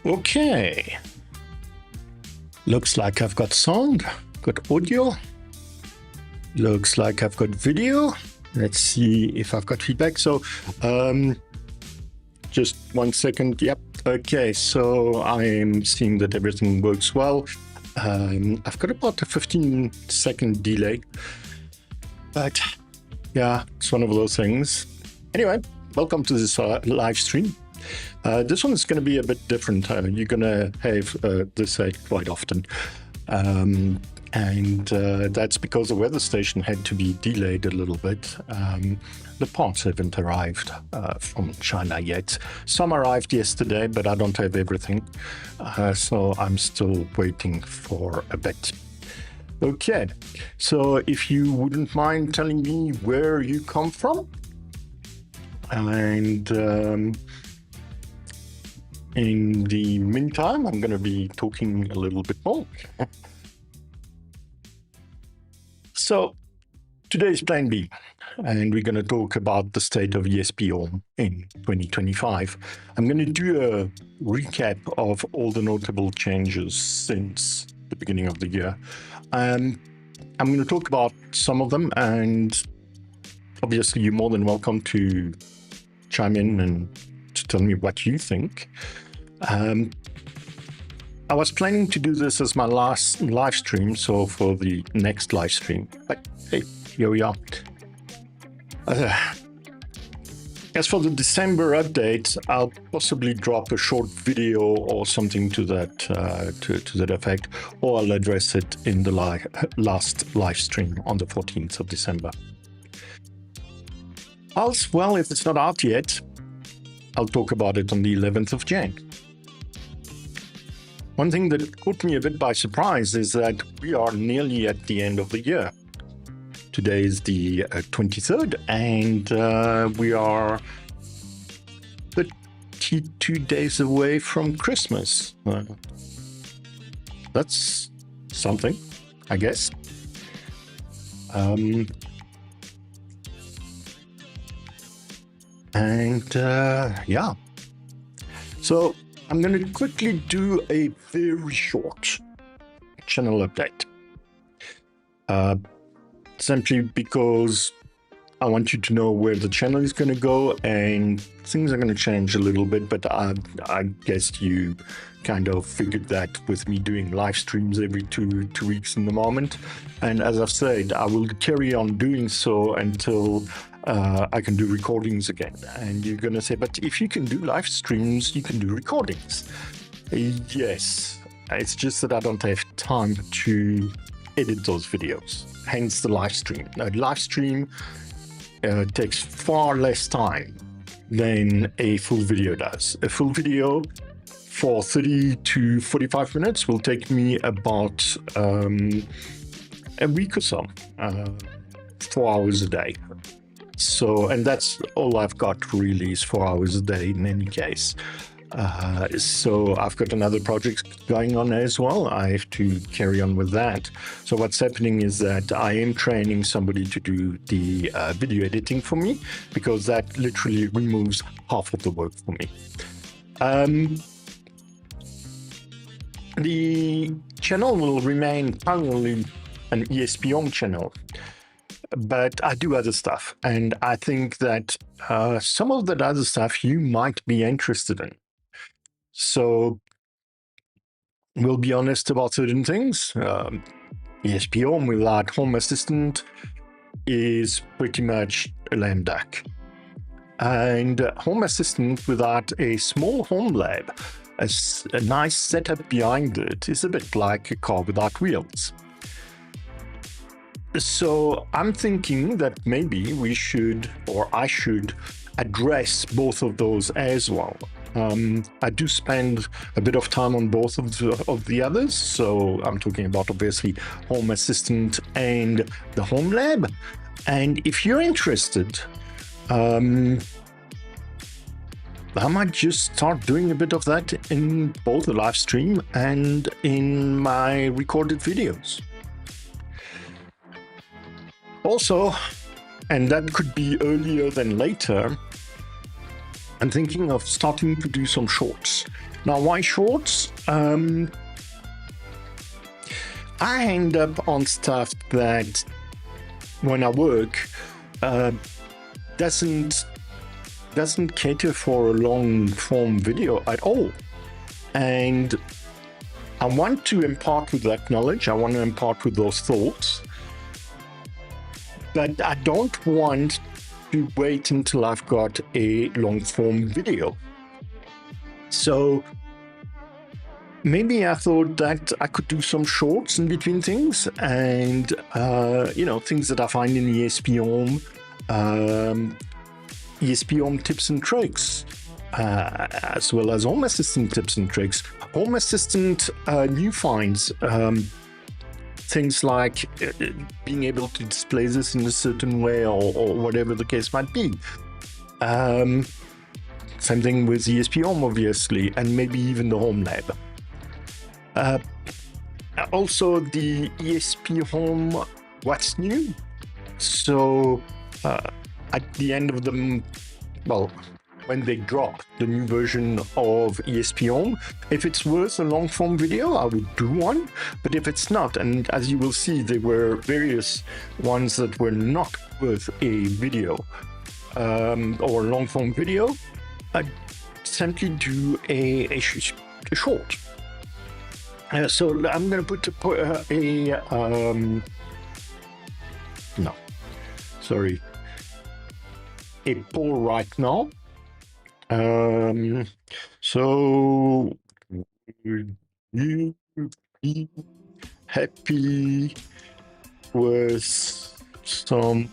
Okay. Looks like I've got sound, got audio. Looks like I've got video. Let's see if I've got feedback. So, just 1 second. Yep. Okay. So I'm seeing that everything works well. I've got about a 15-second delay, but yeah, it's one of those things. Anyway, welcome to this live stream. This one is going to be a bit different. You're going to have this quite often. And that's because the weather station had to be delayed a little bit. The parts haven't arrived from China yet. Some arrived yesterday, but I don't have everything. So I'm still waiting for a bit. Okay, so if you wouldn't mind telling me where you come from, and in the meantime, I'm going to be talking a little bit more. So today's Plan B, and we're going to talk about the state of ESPHome in 2025. I'm going to do a recap of all the notable changes since the beginning of the year. I'm going to talk about some of them, and obviously you're more than welcome to chime in and to tell me what you think. I was planning to do this as my last live stream, so for the next live stream, but hey, here we are. As for the December update, I'll possibly drop a short video or something to that to that effect, or I'll address it in the last live stream on the 14th of December. As well, if it's not out yet, I'll talk about it on the 11th of January. One thing that caught me a bit by surprise is that we are nearly at the end of the year. Today is the 23rd, and we are 32 days away from Christmas. That's something, I guess. Yeah. So I'm going to quickly do a very short channel update. Simply because I want you to know where the channel is going to go, and things are going to change a little bit, but I guess you kind of figured that with me doing live streams every two weeks in the moment. And as I've said, I will carry on doing so until I can do recordings again. And you're going to say, but if you can do live streams, you can do recordings. Yes, it's just that I don't have time to edit those videos, hence the live stream. Now, live stream takes far less time than a full video does. A full video for 30 to 45 minutes will take me about a week or so, 4 hours a day. So, and that's all I've got really is 4 hours a day in any case. So I've got another project going on as well. I have to carry on with that. So what's happening is that I am training somebody to do the video editing for me, because that literally removes half of the work for me. The channel will remain primarily an ESPHome channel, but I do other stuff, and I think that some of that other stuff you might be interested in. So we'll be honest about certain things. ESPHome without Home Assistant is pretty much a lame duck. And Home Assistant without a small home lab, a nice setup behind it, is a bit like a car without wheels. So I'm thinking that maybe we should, or I should, address both of those as well. I do spend a bit of time on both of the others, so I'm talking about obviously Home Assistant and the Home Lab. And if you're interested, I might just start doing a bit of that in both the live stream and in my recorded videos. Also, and that could be earlier than later, I'm thinking of starting to do some shorts. Now, why shorts? I end up on stuff that, when I work, doesn't cater for a long form video at all. And I want to impart with that knowledge. I want to impart with those thoughts. But I don't want to wait until I've got a long form video. So maybe I thought that I could do some shorts in between things, and things that I find in ESPHome, ESPHome tips and tricks, as well as Home Assistant tips and tricks, Home Assistant new finds, things like being able to display this in a certain way, or whatever the case might be. Same thing with ESPHome, obviously, and maybe even the Home Lab. Also, the ESPHome What's New. So at the end of the, when they drop the new version of ESPHome, if it's worth a long form video, I would do one. But if it's not, and as you will see, there were various ones that were not worth a video or a long form video, I'd simply do a short. So I'm going to put a poll right now. So would you be happy with some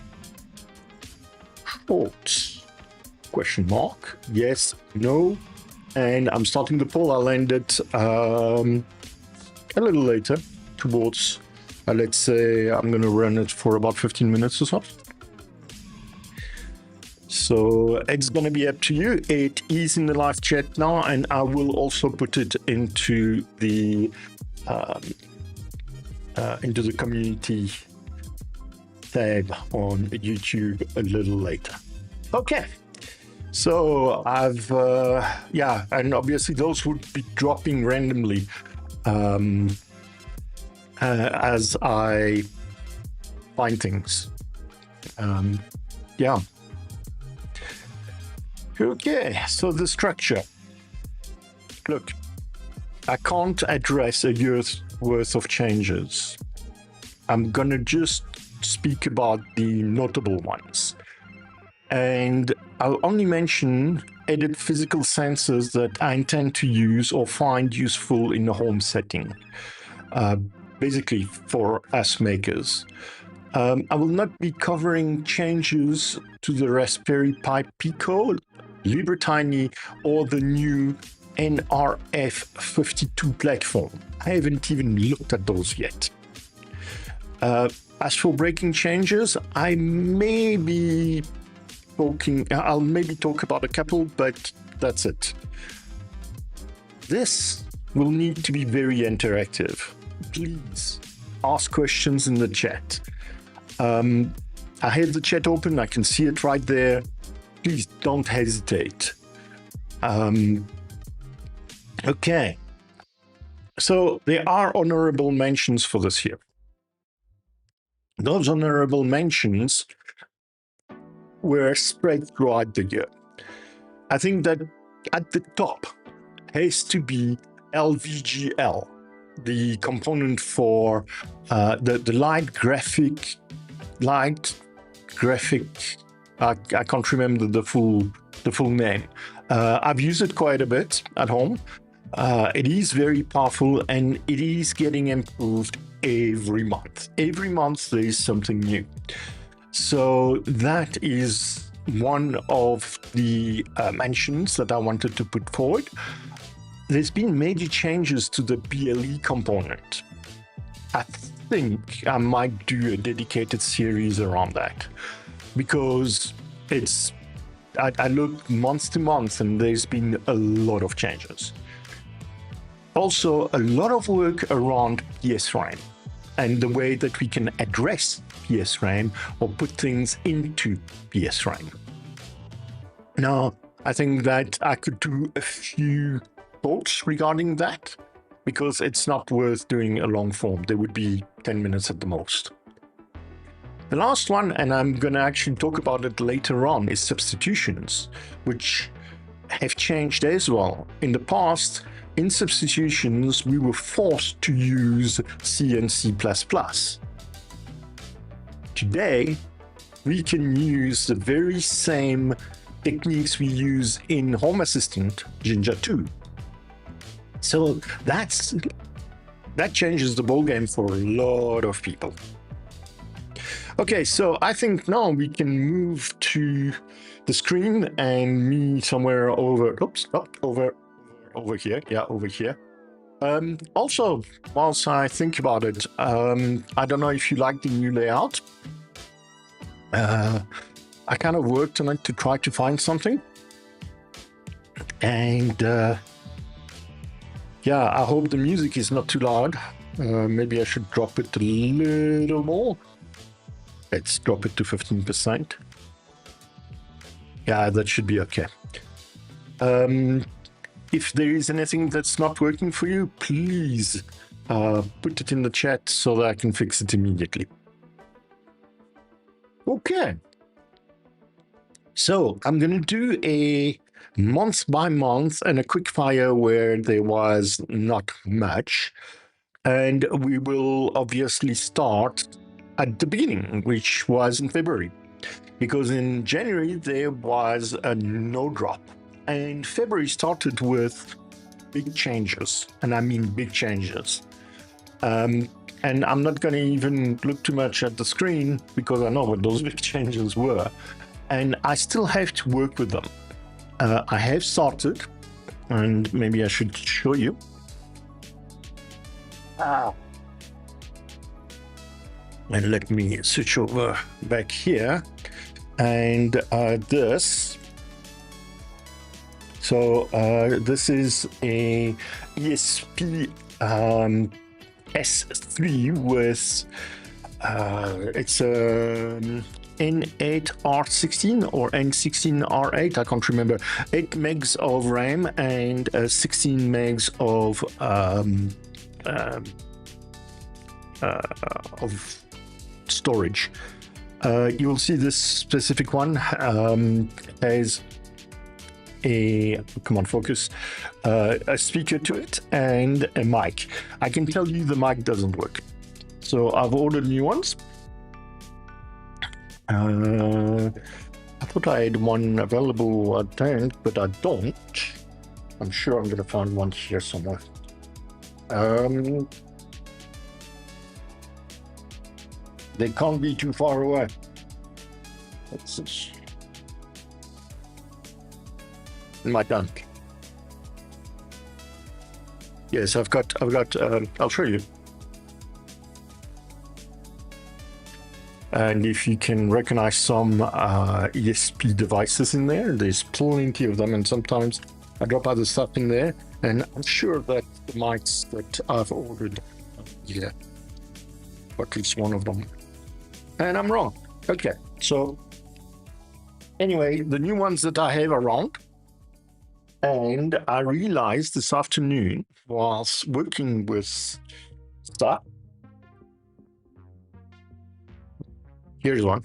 shorts? Question mark. Yes, no. And I'm starting the poll. I'll end it a little later, towards, let's say, I'm going to run it for about 15 minutes or so. So it's going to be up to you. It is in the live chat now, and I will also put it into the community tab on YouTube a little later. Okay. So I've, and obviously those would be dropping randomly as I find things. Okay, so the structure. Look, I can't address a year's worth of changes. I'm gonna just speak about the notable ones. And I'll only mention edit physical sensors that I intend to use or find useful in a home setting, basically for us makers. I will not be covering changes to the Raspberry Pi Pico, LibreTiny, or the new NRF52 platform. I haven't even looked at those yet. As for breaking changes, I'll maybe talk about a couple, but that's it. This will need to be very interactive. Please ask questions in the chat. I have the chat open. I can see it right there. Please don't hesitate. Okay. So there are honorable mentions for this year. Those honorable mentions were spread throughout the year. I think that at the top has to be LVGL, the component for the light graphic. I can't remember the full name. I've used it quite a bit at home. It is very powerful, and it is getting improved every month. Every month there is something new. So that is one of the mentions that I wanted to put forward. There's been major changes to the BLE component. I think I might do a dedicated series around that, because I look month to month and there's been a lot of changes. Also, a lot of work around PSRAM and the way that we can address PSRAM or put things into PSRAM. Now, I think that I could do a few thoughts regarding that, because it's not worth doing a long form. There would be 10 minutes at the most. The last one, and I'm going to actually talk about it later on, is substitutions, which have changed as well. In the past, in substitutions, we were forced to use C and C++. Today, we can use the very same techniques we use in Home Assistant, Jinja 2. So that changes the ballgame for a lot of people. Okay, so I think now we can move to the screen and me somewhere over, over here. Yeah, over here. Also, whilst I think about it, I don't know if you like the new layout. I kind of worked on it to try to find something. And yeah, I hope the music is not too loud. Maybe I should drop it a little more. Let's drop it to 15%. Yeah, that should be okay. If there is anything that's not working for you, please put it in the chat so that I can fix it immediately. Okay. So I'm going to do a month by month and a quick fire where there was not much. And we will obviously start at the beginning, which was in February, because in January there was a no drop, and February started with big changes, and I mean big changes. And I'm not going to even look too much at the screen because I know what those big changes were, and I still have to work with them. I have started, and maybe I should show you. And let me switch over back here, and this. So this is a ESP S3 with it's a N8R16 or N16R8, I can't remember. 8 megs of RAM and 16 megs of storage. You will see this specific one has a, come on, focus, a speaker to it and a mic. I can tell you the mic doesn't work. So I've ordered new ones. I thought I had one available at the end, but I don't. I'm sure I'm going to find one here somewhere. They can't be too far away. Let's see. In my tank. Yes, I've got, I'll show you. And if you can recognize some ESP devices in there, there's plenty of them, and sometimes I drop other stuff in there, and I'm sure that the mics that I've ordered, yeah, or at least one of them. And I'm wrong. Okay, so anyway, the new ones that I have around, and I realized this afternoon whilst working with stuff. Here's one.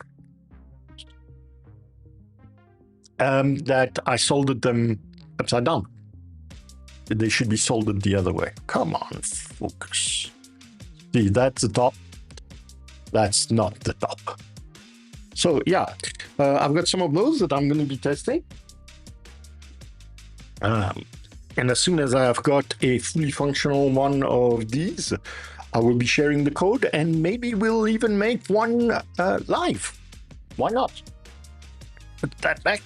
That I soldered them upside down. They should be soldered the other way. Come on, focus. See, that's the top. That's not the top. So yeah, I've got some of those that I'm going to be testing. And as soon as I've got a fully functional one of these, I will be sharing the code, and maybe we'll even make one live. Why not? Put that back.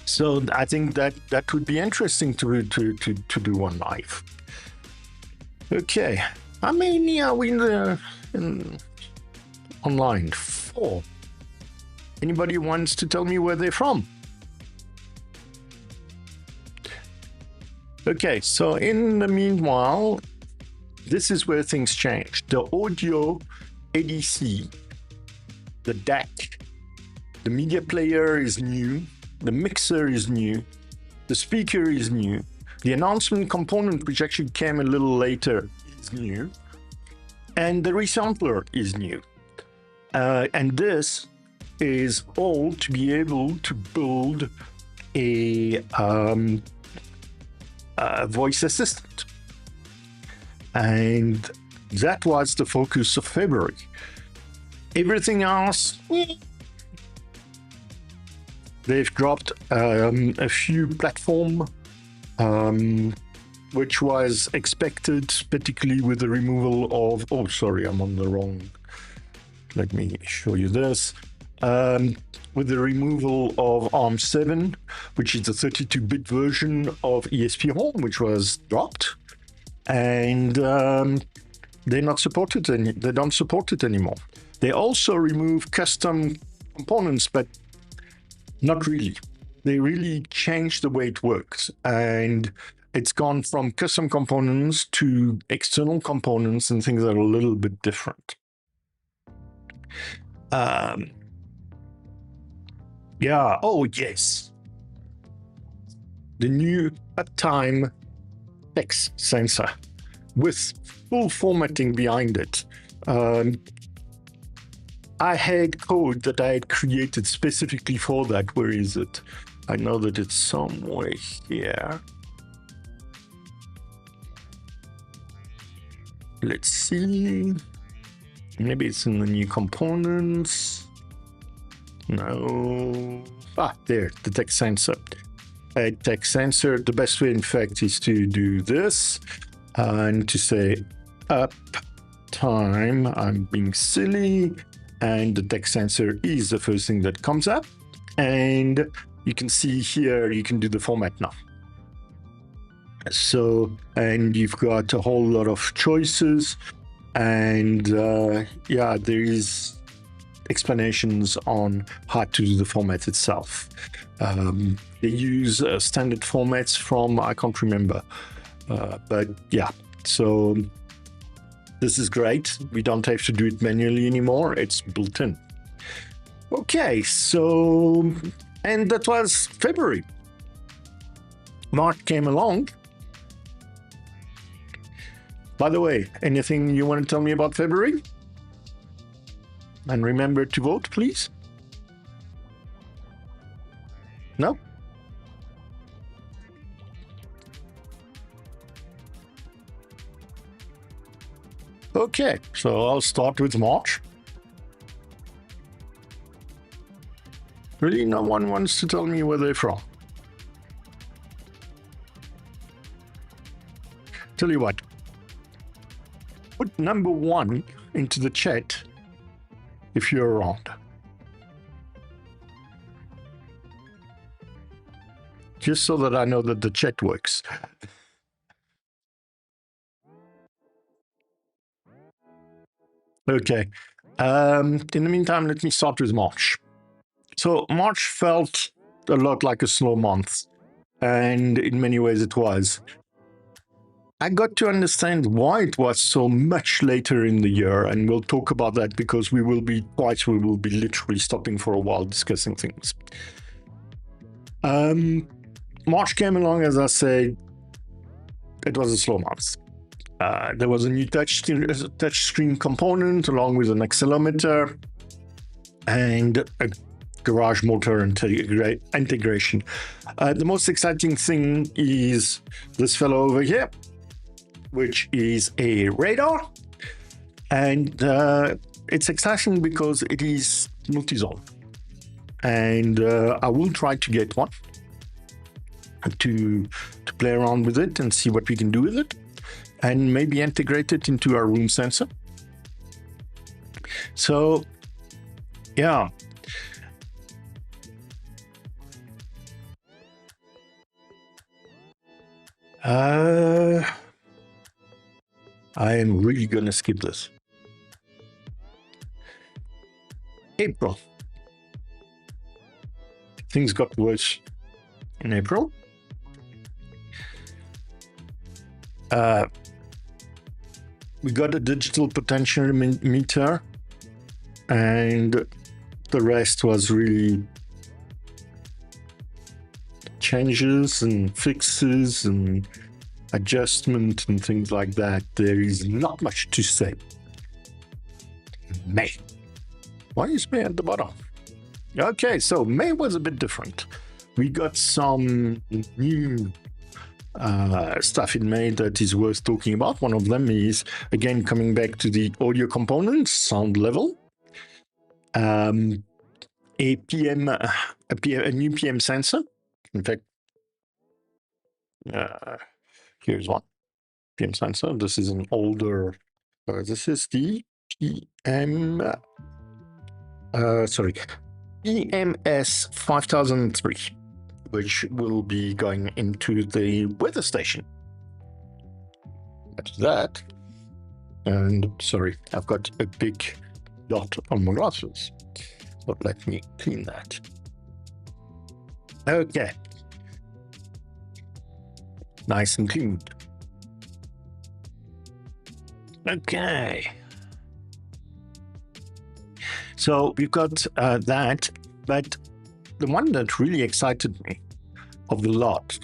So I think that would be interesting to do one live. Okay, how many are we online? 4. Anybody wants to tell me where they're from? Okay, so in the meanwhile, this is where things change. The audio ADC, the DAC, The media player is new. The mixer is new. The speaker is new. The announcement component, which actually came a little later, is new. And the resampler is new. And this is all to be able to build a voice assistant. And that was the focus of February. Everything else, they've dropped a few platform, which was expected, particularly with the removal of, oh, sorry, I'm on the wrong. Let me show you this. With the removal of ARM7, which is the 32-bit version of ESPHome, which was dropped. And they're not supported, they don't support it anymore. They also remove custom components, but not really. They really changed the way it works, and it's gone from custom components to external components and things that are a little bit different. Yeah, oh yes. The new uptime text sensor with full formatting behind it. I had code that I had created specifically for that. Where is it? I know that it's somewhere here. Let's see. Maybe it's in the new components. No. Ah, there, the text sensor. A text sensor, the best way, in fact, is to do this and to say up time. I'm being silly. And the text sensor is the first thing that comes up. And you can see here, you can do the format now. So, and you've got a whole lot of choices. And yeah, there is explanations on how to do the format itself. They use standard formats from, I can't remember, but yeah, so this is great. We don't have to do it manually anymore. It's built in. Okay, so, and that was February. March came along. By the way, anything you want to tell me about February? And remember to vote, please. No? Okay, so I'll start with March. Really, no one wants to tell me where they're from. Tell you what, put number 1 into the chat if you're around. Just so that I know that the chat works. Okay. In the meantime, let me start with March. So March felt a lot like a slow month, and in many ways it was. I got to understand why it was so much later in the year, and we'll talk about that because we will be literally stopping for a while discussing things. March came along, as I said, it was a slow month. There was a new touch screen component along with an accelerometer and a garage motor integration. The most exciting thing is this fellow over here, which is a radar, and it's exciting because it is multi-zone, and I will try to get one to play around with it and see what we can do with it, and maybe integrate it into our room sensor. So yeah, I am really gonna skip this. April. Things got worse in April. We got a digital potentiometer, and The rest was really changes and fixes and adjustment and things like that. There is not much to say. May. Why is May at the bottom? Okay, so May was a bit different. We got some new stuff in May that is worth talking about. One of them is, again, coming back to the audio components, sound level. A new PM sensor. In fact, here's one PM sensor. This is an older. This is the EMS 5003, which will be going into the weather station. That's that. And sorry, I've got a big dot on my glasses. So let me clean that. Okay. Nice and clean. Okay. So we've got that, but the one that really excited me of the lot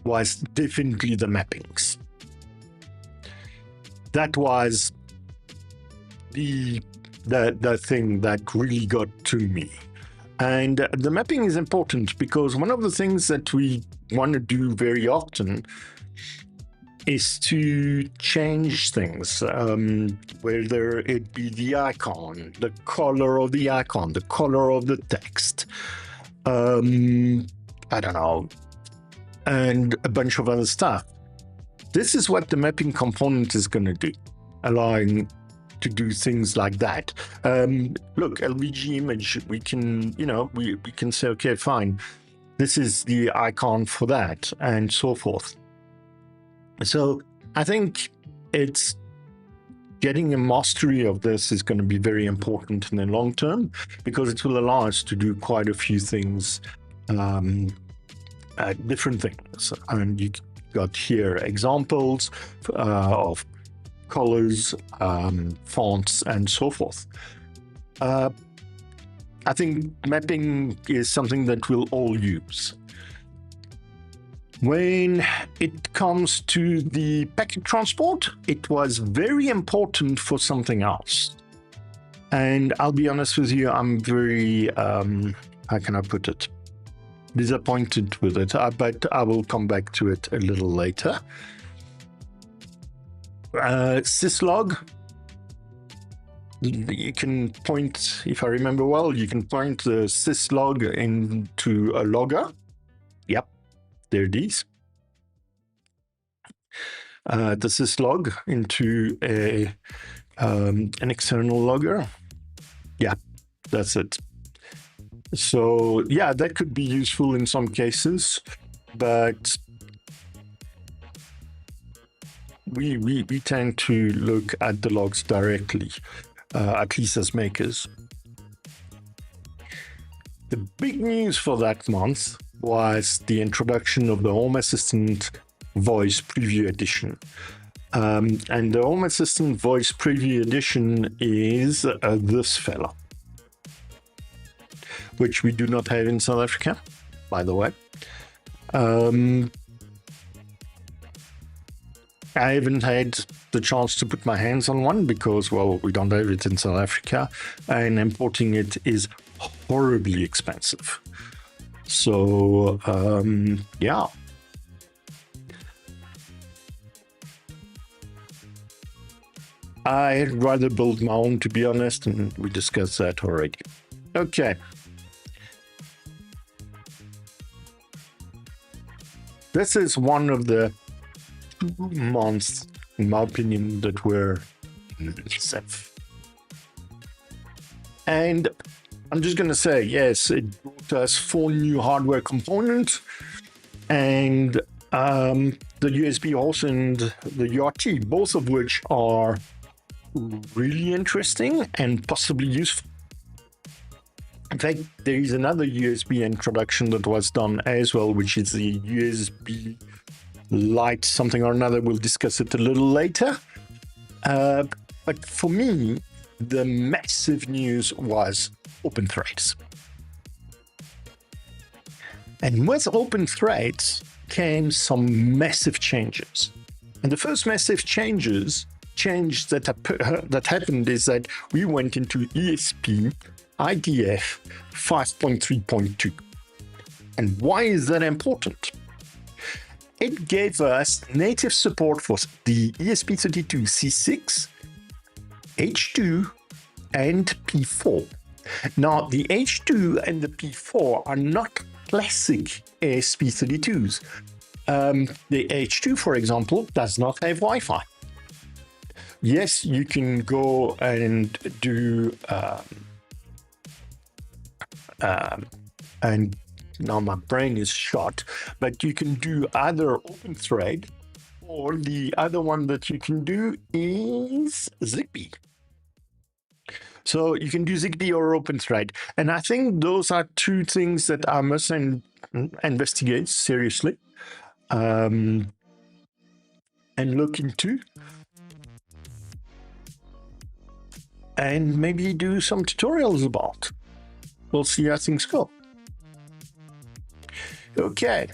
was definitely the mappings. That was the thing that really got to me. And the mapping is important because one of the things that we want to do very often is to change things, whether it be the icon, the color of the icon, the color of the text, I don't know, and a bunch of other stuff. This is what the mapping component is going to do, allowing to do things like that. Look, LVG image, we can, we can say, okay, fine, this is the icon for that, and so forth. So I think it's getting a mastery of this is going to be very important in the long term, because it will allow us to do quite a few things, different things. And you got here examples of colors, fonts, and so forth. I think mapping is something that we'll all use. When it comes to the packet transport, it was very important for something else. And I'll be honest with you, I'm very, how can I put it, disappointed with it, but I will come back to it a little later. Syslog, you can point, if I remember well, you can point the syslog into a logger. Yep, there it is. The syslog into an external logger. Yeah, that's it. So yeah, that could be useful in some cases, but we tend to look at the logs directly, at least as makers. The big news for that month was the introduction of the Home Assistant Voice Preview Edition. And the Home Assistant Voice Preview Edition is this fella, which we do not have in South Africa, by the way. I haven't had the chance to put my hands on one because, well, we don't have it in South Africa, and importing it is horribly expensive. So, yeah. I'd rather build my own, to be honest, and we discussed that already. Okay. This is one of the months, in my opinion, that were safe. And I'm just going to say, yes, it brought us 4 new hardware components, and the USB host and the UART, both of which are really interesting and possibly useful. In fact, there is another USB introduction that was done as well, which is the USB Lite something or another. We'll discuss it a little later. But for me, the massive news was open threads. And with open threads came some massive changes. And the first massive change that happened is that we went into ESP IDF 5.3.2. And why is that important? It gave us native support for the ESP32C6, H2, and P4. Now, the H2 and the P4 are not classic ESP32s. The H2, for example, does not have Wi-Fi. Yes, you can go and do and now my brain is shot, but you can do either open thread, or the other one that you can do is Zigbee. So you can do Zigbee or open thread. And I think those are two things that I must investigate seriously and look into. And maybe do some tutorials about. We'll see how things go. Okay.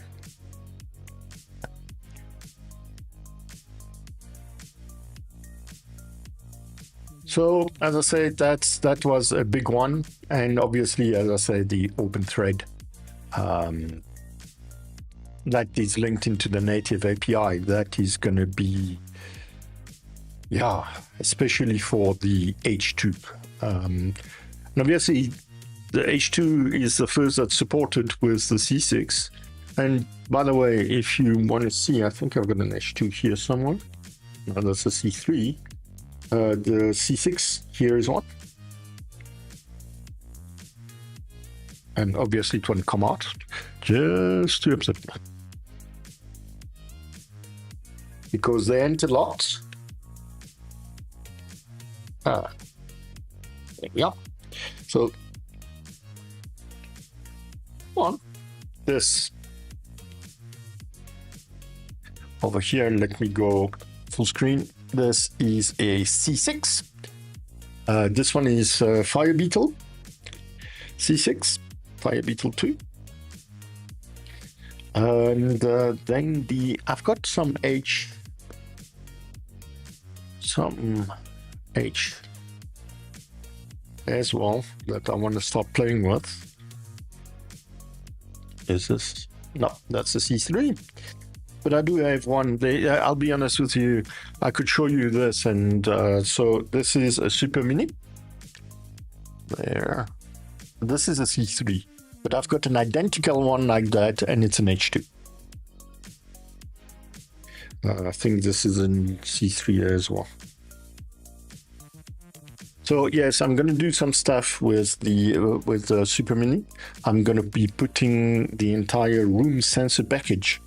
So, as I said, that was a big one. And obviously, as I said, the open thread that is linked into the native API, that is going to be, yeah, especially for the H2. And obviously, the H2 is the first that's supported with the C6. And by the way, if you want to see, I think I've got an H2 here somewhere. No, that's a C3. The C6 here is one. And obviously it won't come out, just to upset me. Because they interlocked. There we are. So, on this over here, let me go full screen. This is a C6. This one is Fire Beetle C6, Fire Beetle 2. And then I've got some H as well that I want to start playing with. Is this? No, that's a C3. But I do have one. I'll be honest with you, I could show you this. And so this is a Super Mini. There. This is a C3. But I've got an identical one like that, and it's an H2. I think this is a C3 as well. So yes, I'm going to do some stuff with the Super Mini. I'm going to be putting the entire room sensor package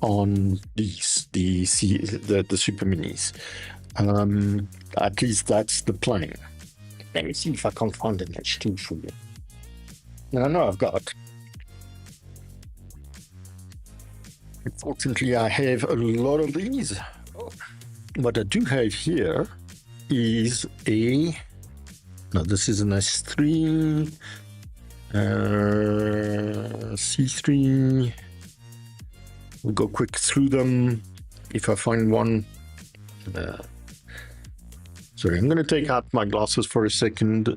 on these, the Super Minis. At least that's the plan. Let me see if I can find an H2 for you. Now, I know I've got. Unfortunately, I have a lot of these. What I do have here is a. No, this is an S3, C3. We'll go quick through them. If I find one. Sorry, I'm going to take out my glasses for a second.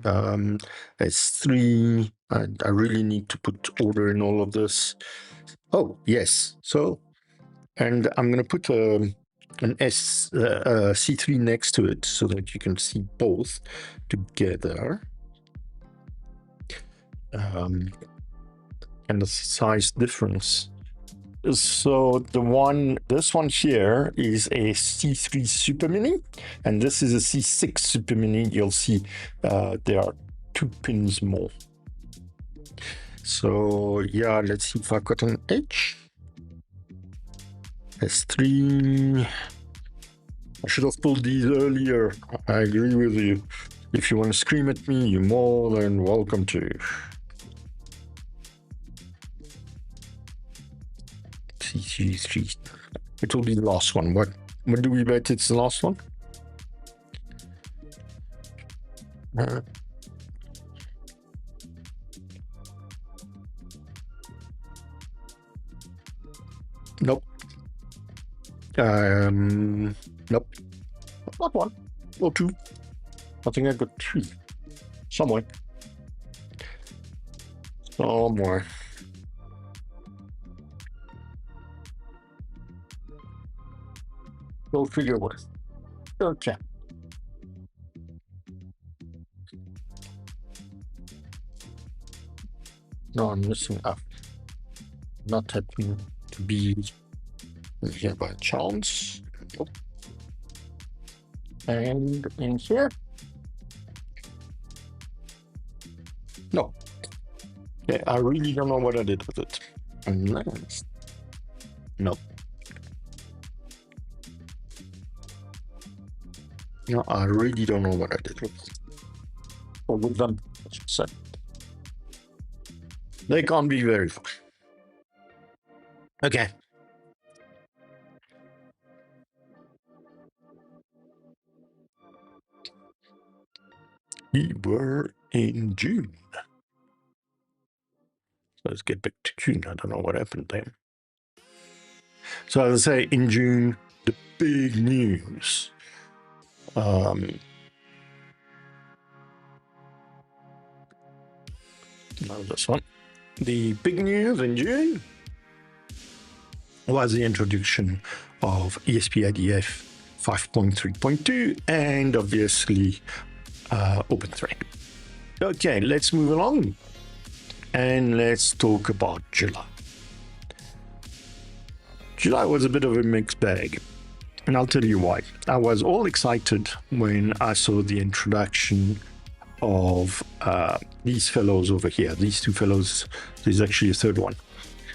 S3. I really need to put order in all of this. Oh, yes. So, and I'm going to put an C3 next to it so that you can see both together. And the size difference. So this one here is a C3 Super Mini, and this is a C6 Super Mini. You'll see there are 2 pins more. So yeah, let's see if I got an H. S3. I should have pulled these earlier. I agree with you. If you want to scream at me, you're more than welcome to. C3. It will be the last one. What do we bet it's the last one? Nope. Not one. Or two. I think I got two. Somewhere. Somewhere. We'll figure what. Okay. No, I'm missing up. Not happening to be here by chance. Nope. And in here? No. Okay, I really don't know what I did with it. Unless... No. No, I really don't know what I did with it. Or with them, I should say. They can't be verified. Okay. We were in June. Let's get back to June. I don't know what happened there. So as I say, in June, the big news. No, this one. The big news in June was the introduction of ESPHome 5.3.2 and obviously OpenThread. Okay, let's move along and let's talk about July. July was a bit of a mixed bag, and I'll tell you why. I was all excited when I saw the introduction of these fellows over here. These two fellows, there's actually a third one,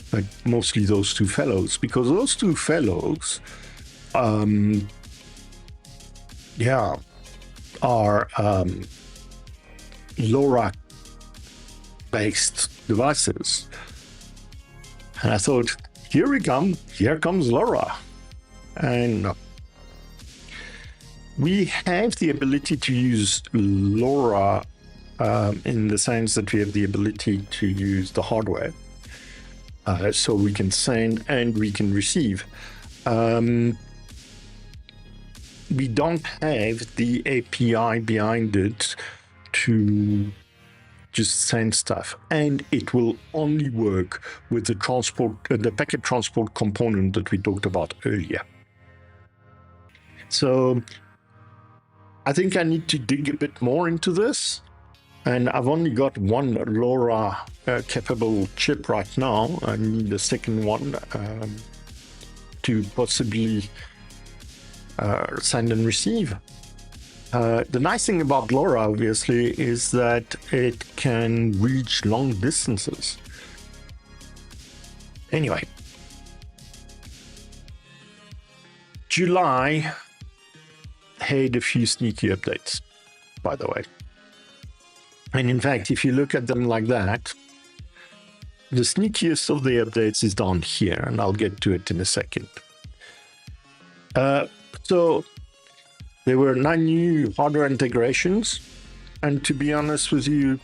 but mostly those two fellows, because those two fellows, are LoRa-based devices. And I thought, here we come, here comes LoRa. And no. We have the ability to use LoRa in the sense that we have the ability to use the hardware. So we can send and we can receive. We don't have the API behind it to just send stuff, and it will only work with the transport, the packet transport component that we talked about earlier. So I think I need to dig a bit more into this, and I've only got one LoRa capable chip right now. I need a second one to possibly send and receive. The nice thing about LoRa, obviously, is that it can reach long distances. Anyway, July had a few sneaky updates, by the way. And in fact, if you look at them like that, the sneakiest of the updates is down here, and I'll get to it in a second. So there were 9 new hardware integrations, and to be honest with you,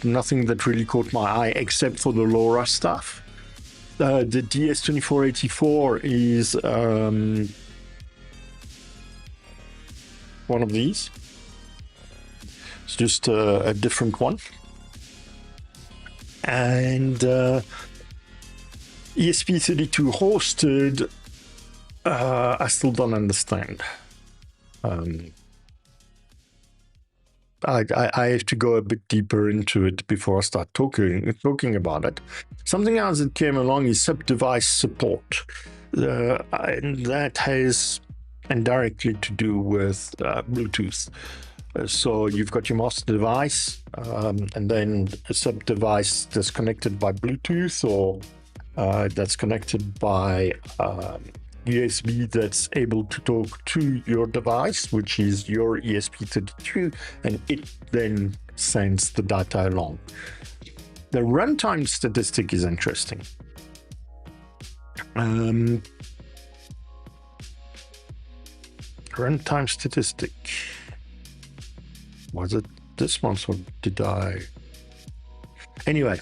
nothing that really caught my eye except for the LoRa stuff. The DS2484 is one of these. It's just a different one. And ESP32 hosted, I still don't understand. I have to go a bit deeper into it before I start talking about it. Something else that came along is sub-device support. And that has indirectly to do with Bluetooth. So you've got your master device, and then a sub-device that's connected by Bluetooth, or that's connected by USB that's able to talk to your device, which is your ESP32, and it then sends the data along. The runtime statistic is interesting. Runtime statistic. Was it this month or did I? Anyway,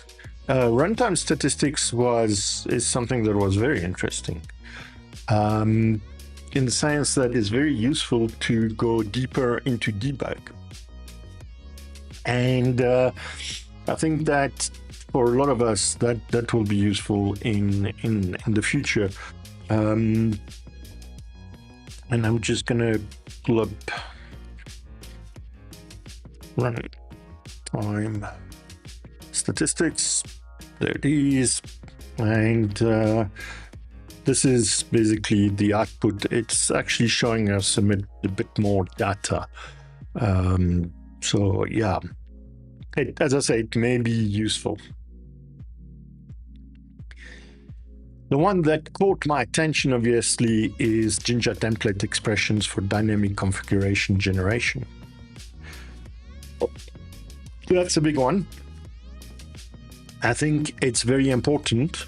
runtime statistics is something that was very interesting. in the sense that it's very useful to go deeper into debug. And I think that for a lot of us, that will be useful in the future. And I'm just gonna pull up run time statistics. There it is, and this is basically the output. It's actually showing us a bit more data. So yeah, as I say, it may be useful. The one that caught my attention, obviously, is Jinja template expressions for dynamic configuration generation. That's a big one. I think it's very important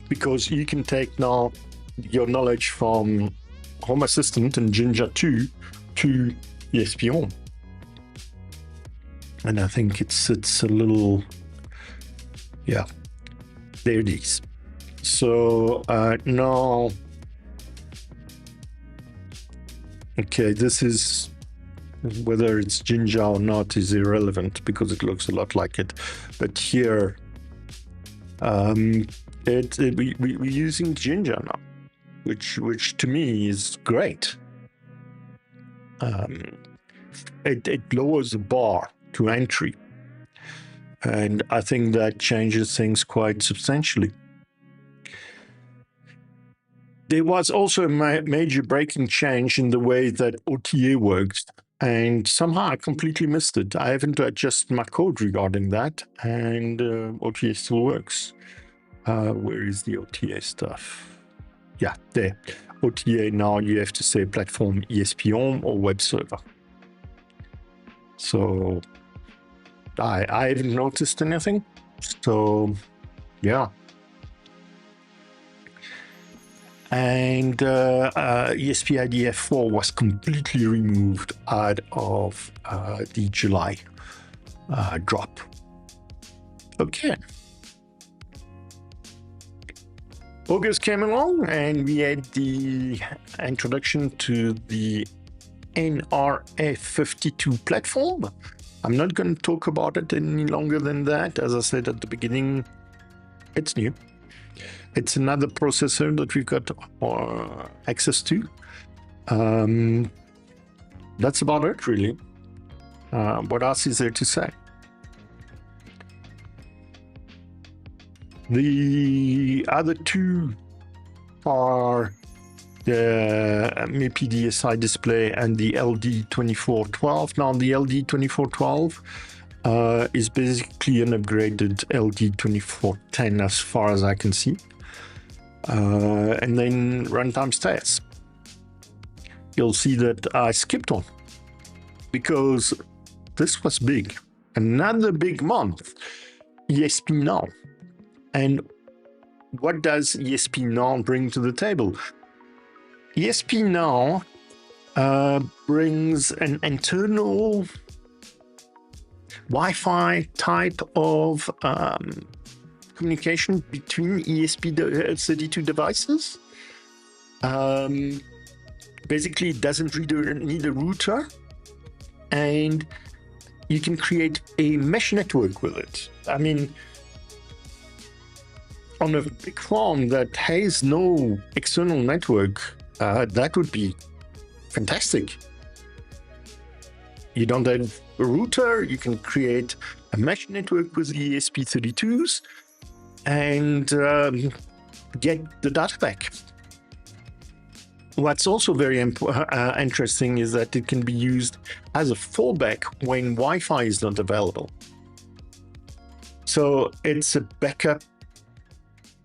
because you can take now your knowledge from Home Assistant and Jinja 2 to ESPHome. And I think it's a little, yeah, there it is. So now, okay, this is, whether it's Jinja or not is irrelevant because it looks a lot like it. But here, we're using Jinja now, which to me is great. It lowers the bar to entry, and I think that changes things quite substantially. There was also a major breaking change in the way that OTA works, and somehow I completely missed it. I haven't adjusted my code regarding that, and OTA still works. Where is the OTA stuff? Yeah, there. OTA, now you have to say platform ESPHome or web server. So I haven't noticed anything. So yeah. And ESPIDF4 was completely removed out of the July drop. Okay. August came along and we had the introduction to the NRF52 platform. I'm not going to talk about it any longer than that. As I said at the beginning, it's new. It's another processor that we've got access to. That's about it, really. What else is there to say? The other two are the MIPI DSI display and the LD2412. Now, the LD2412 is basically an upgraded LD2410 as far as I can see. And then runtime stats. You'll see that I skipped on because this was big. Another big month, ESPNow. And what does ESPNow bring to the table? ESPNow brings an internal Wi-Fi type of communication between ESP32 devices. Basically, it doesn't need a router, and you can create a mesh network with it. I mean, on a big farm that has no external network, that would be fantastic. You don't have a router, you can create a mesh network with the ESP32s and get the data back. What's also very interesting is that it can be used as a fallback when Wi-Fi is not available. So it's a backup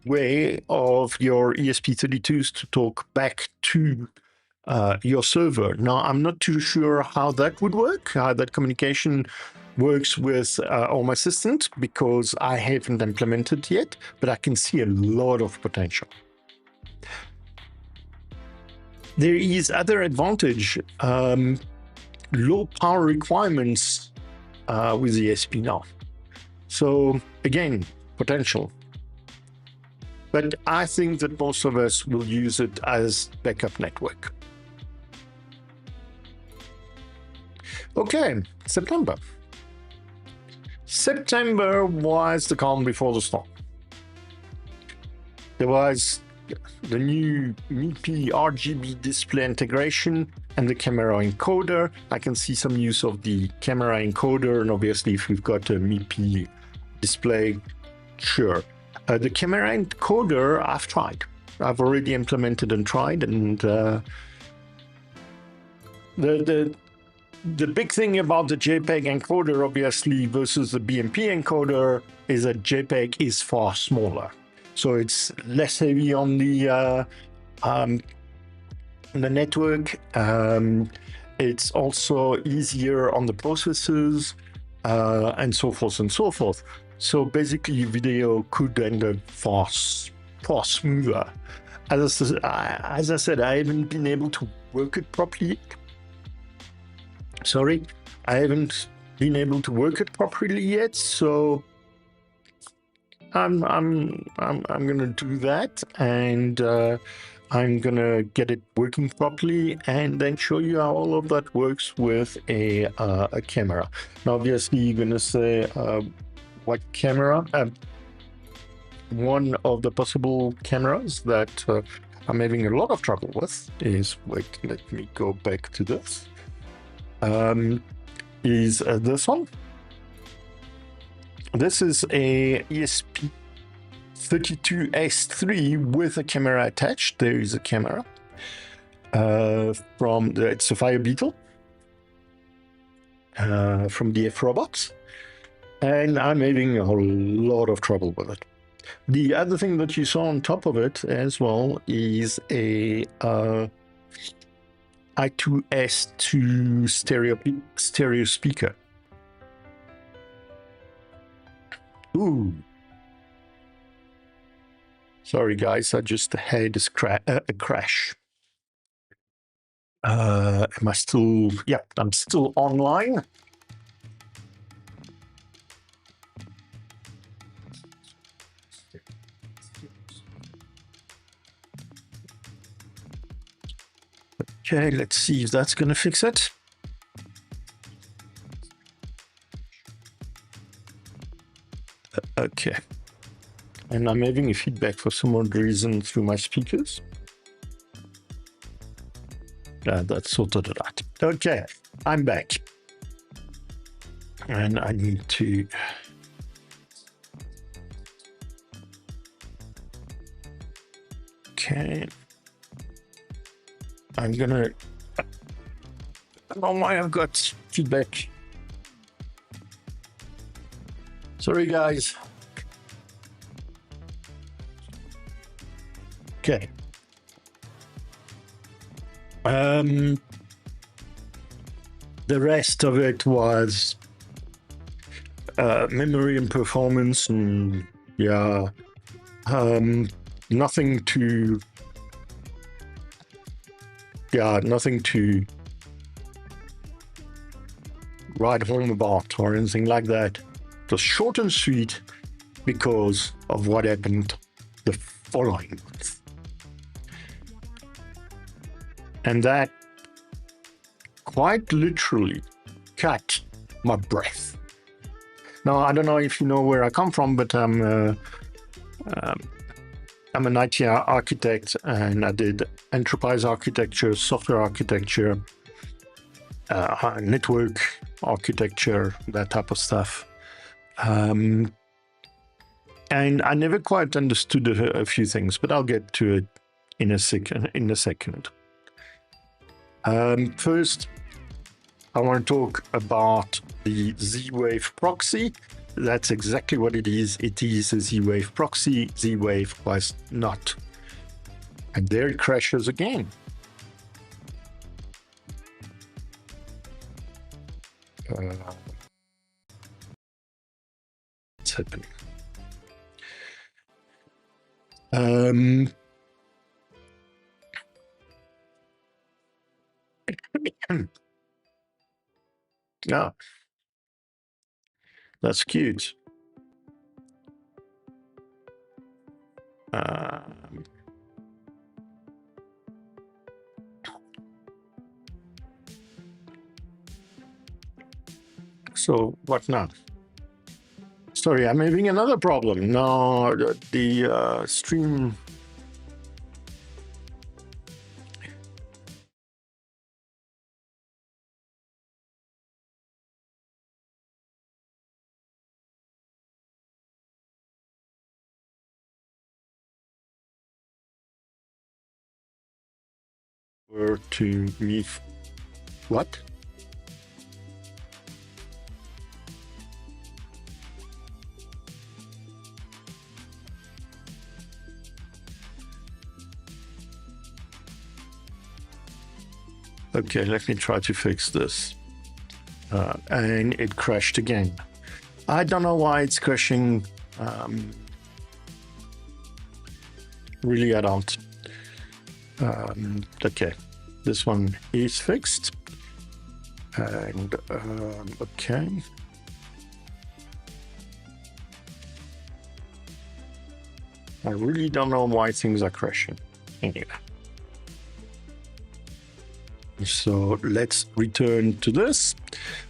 way of your ESP32s to talk back to your server. Now, I'm not too sure how that would work, how that communication works with Home Assistant, because I haven't implemented yet, but I can see a lot of potential. There is other advantage, low power requirements with ESPNow. So again, potential. but I think that most of us will use it as backup network. Okay, September. September was the calm before the storm. There was the new MIPI RGB display integration and the camera encoder. I can see some use of the camera encoder, and obviously if we've got a MIPI display, sure. The camera encoder I've tried. I've already implemented and tried, and the big thing about the JPEG encoder, obviously, versus the BMP encoder is that JPEG is far smaller. So it's less heavy on the network. It's also easier on the processors, and so forth and so forth. So basically, video could end up far smoother. As I said, I haven't been able to work it properly. Sorry, I haven't been able to work it properly yet. So I'm gonna do that, and I'm gonna get it working properly, and then show you how all of that works with a camera. Now, obviously, you're gonna say, what camera? One of the possible cameras that I'm having a lot of trouble with is, wait, let me go back to this. Is this one. This is a ESP32S3 with a camera attached. There is a camera it's a Fire Beetle from the F-Robots, and I'm having a lot of trouble with it. The other thing that you saw on top of it as well is a I2S2 stereo speaker. Ooh. Sorry, guys, I just had a crash. Am I still? Yeah, I'm still online. Okay, let's see if that's going to fix it. Okay. And I'm having a feedback for some odd reason through my speakers. That's sorted it out. Okay, I'm back. And I need to... Okay. I'm gonna... I don't know why I've got feedback. Sorry, guys. Okay. The rest of it was memory and performance, and yeah, nothing to write home about or anything like that. It was short and sweet because of what happened the following month. And that quite literally cut my breath. Now, I don't know if you know where I come from, but I'm an IT architect, and I did enterprise architecture, software architecture, network architecture, that type of stuff. And I never quite understood a few things, but I'll get to it in a second. First, I want to talk about the Z-Wave proxy. That's exactly what it is. It is a Z-Wave proxy. Z-Wave was not. And there it crashes again. What's happening? Yeah, that's cute. So what now? Sorry, I'm having another problem. No, the stream. Were to me. What? Okay, let me try to fix this. And it crashed again. I don't know why it's crashing. Really, I don't. Okay, this one is fixed. And okay. I really don't know why things are crashing. Anyway. So let's return to this,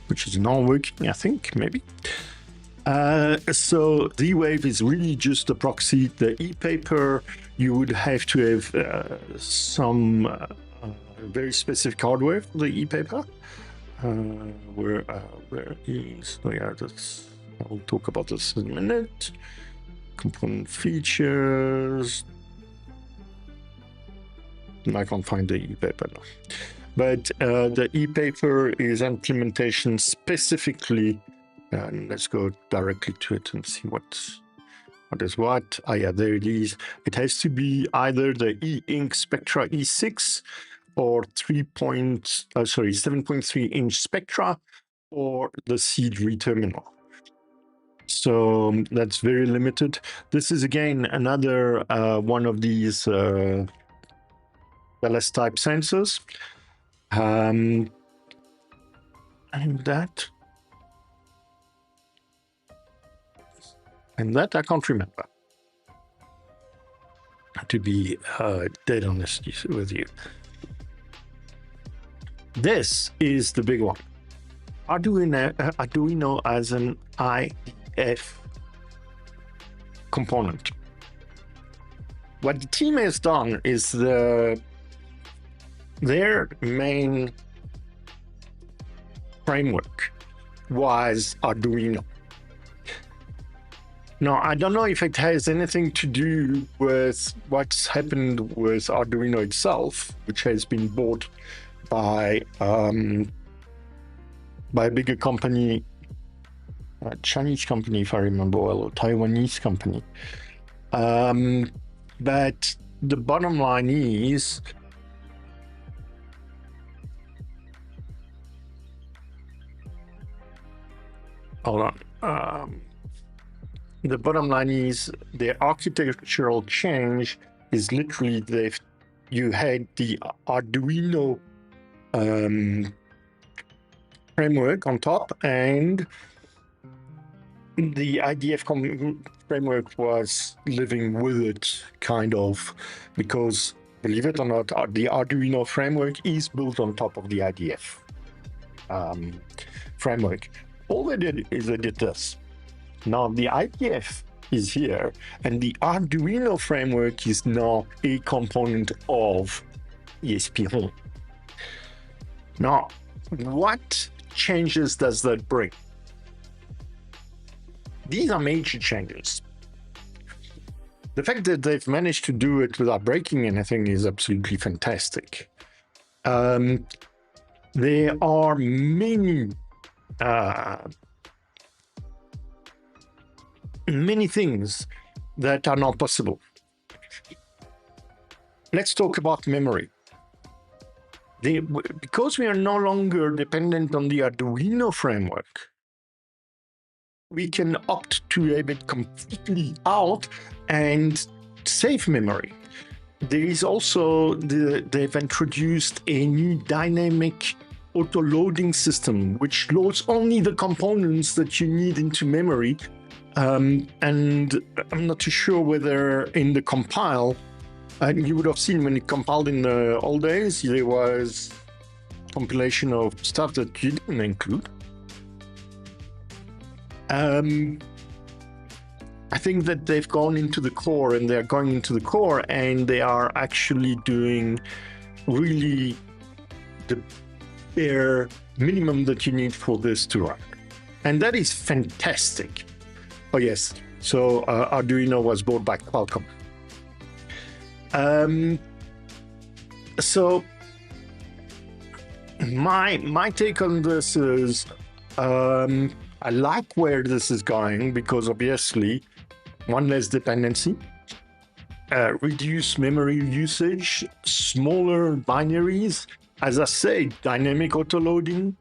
which is not working, I think, maybe. So the wave is really just a proxy. The e-paper, you would have to have some very specific hardware for the e-paper. Where is, oh yeah, that's, I'll talk about this in a minute. Component features. I can't find the e-paper now. But the e-paper is implementation specifically, and let's go directly to it and see what is what. Ah, yeah, there it is. It has to be either the e-ink Spectra E6 or 7.3 inch Spectra or the C3 terminal. So that's very limited. This is again another one of these LS type sensors. And that I can't remember, to be dead honest with you. This is the big one. Arduino as an IDF component. What the team has done is their main framework was Arduino. Now, I don't know if it has anything to do with what's happened with Arduino itself, which has been bought by a bigger company, a Chinese company, if I remember well, or Taiwanese company. But the bottom line is, hold on. The bottom line is the architectural change is literally you had the Arduino framework on top, and the IDF framework was living with it, kind of, because believe it or not, the Arduino framework is built on top of the IDF framework. All they did is they did this. Now the IDF is here, and the Arduino framework is now a component of ESPHome. Now, what changes does that bring? These are major changes. The fact that they've managed to do it without breaking anything is absolutely fantastic. There are many things that are not possible. Let's talk about memory. Because we are no longer dependent on the Arduino framework, we can opt to have it completely out and save memory. There is also, they've introduced a new dynamic auto-loading system, which loads only the components that you need into memory And I'm not too sure whether in the compile, and you would have seen when it compiled in the old days, there was compilation of stuff that you didn't include. I think that they've gone into the core, and they're going into the core, and they are actually doing really the bare minimum that you need for this to run. And that is fantastic. Oh yes, so Arduino was bought by Qualcomm. So my take on this is I like where this is going, because obviously one less dependency, reduce memory usage, smaller binaries, as I say, dynamic autoloading.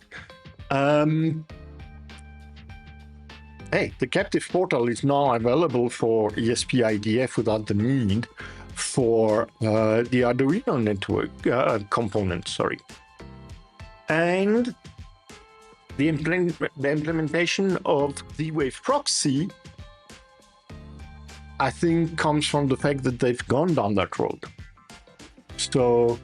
Hey, the captive portal is now available for ESP-IDF without the need for the Arduino network component, sorry. And the implementation of the Wave proxy, I think, comes from the fact that they've gone down that road. So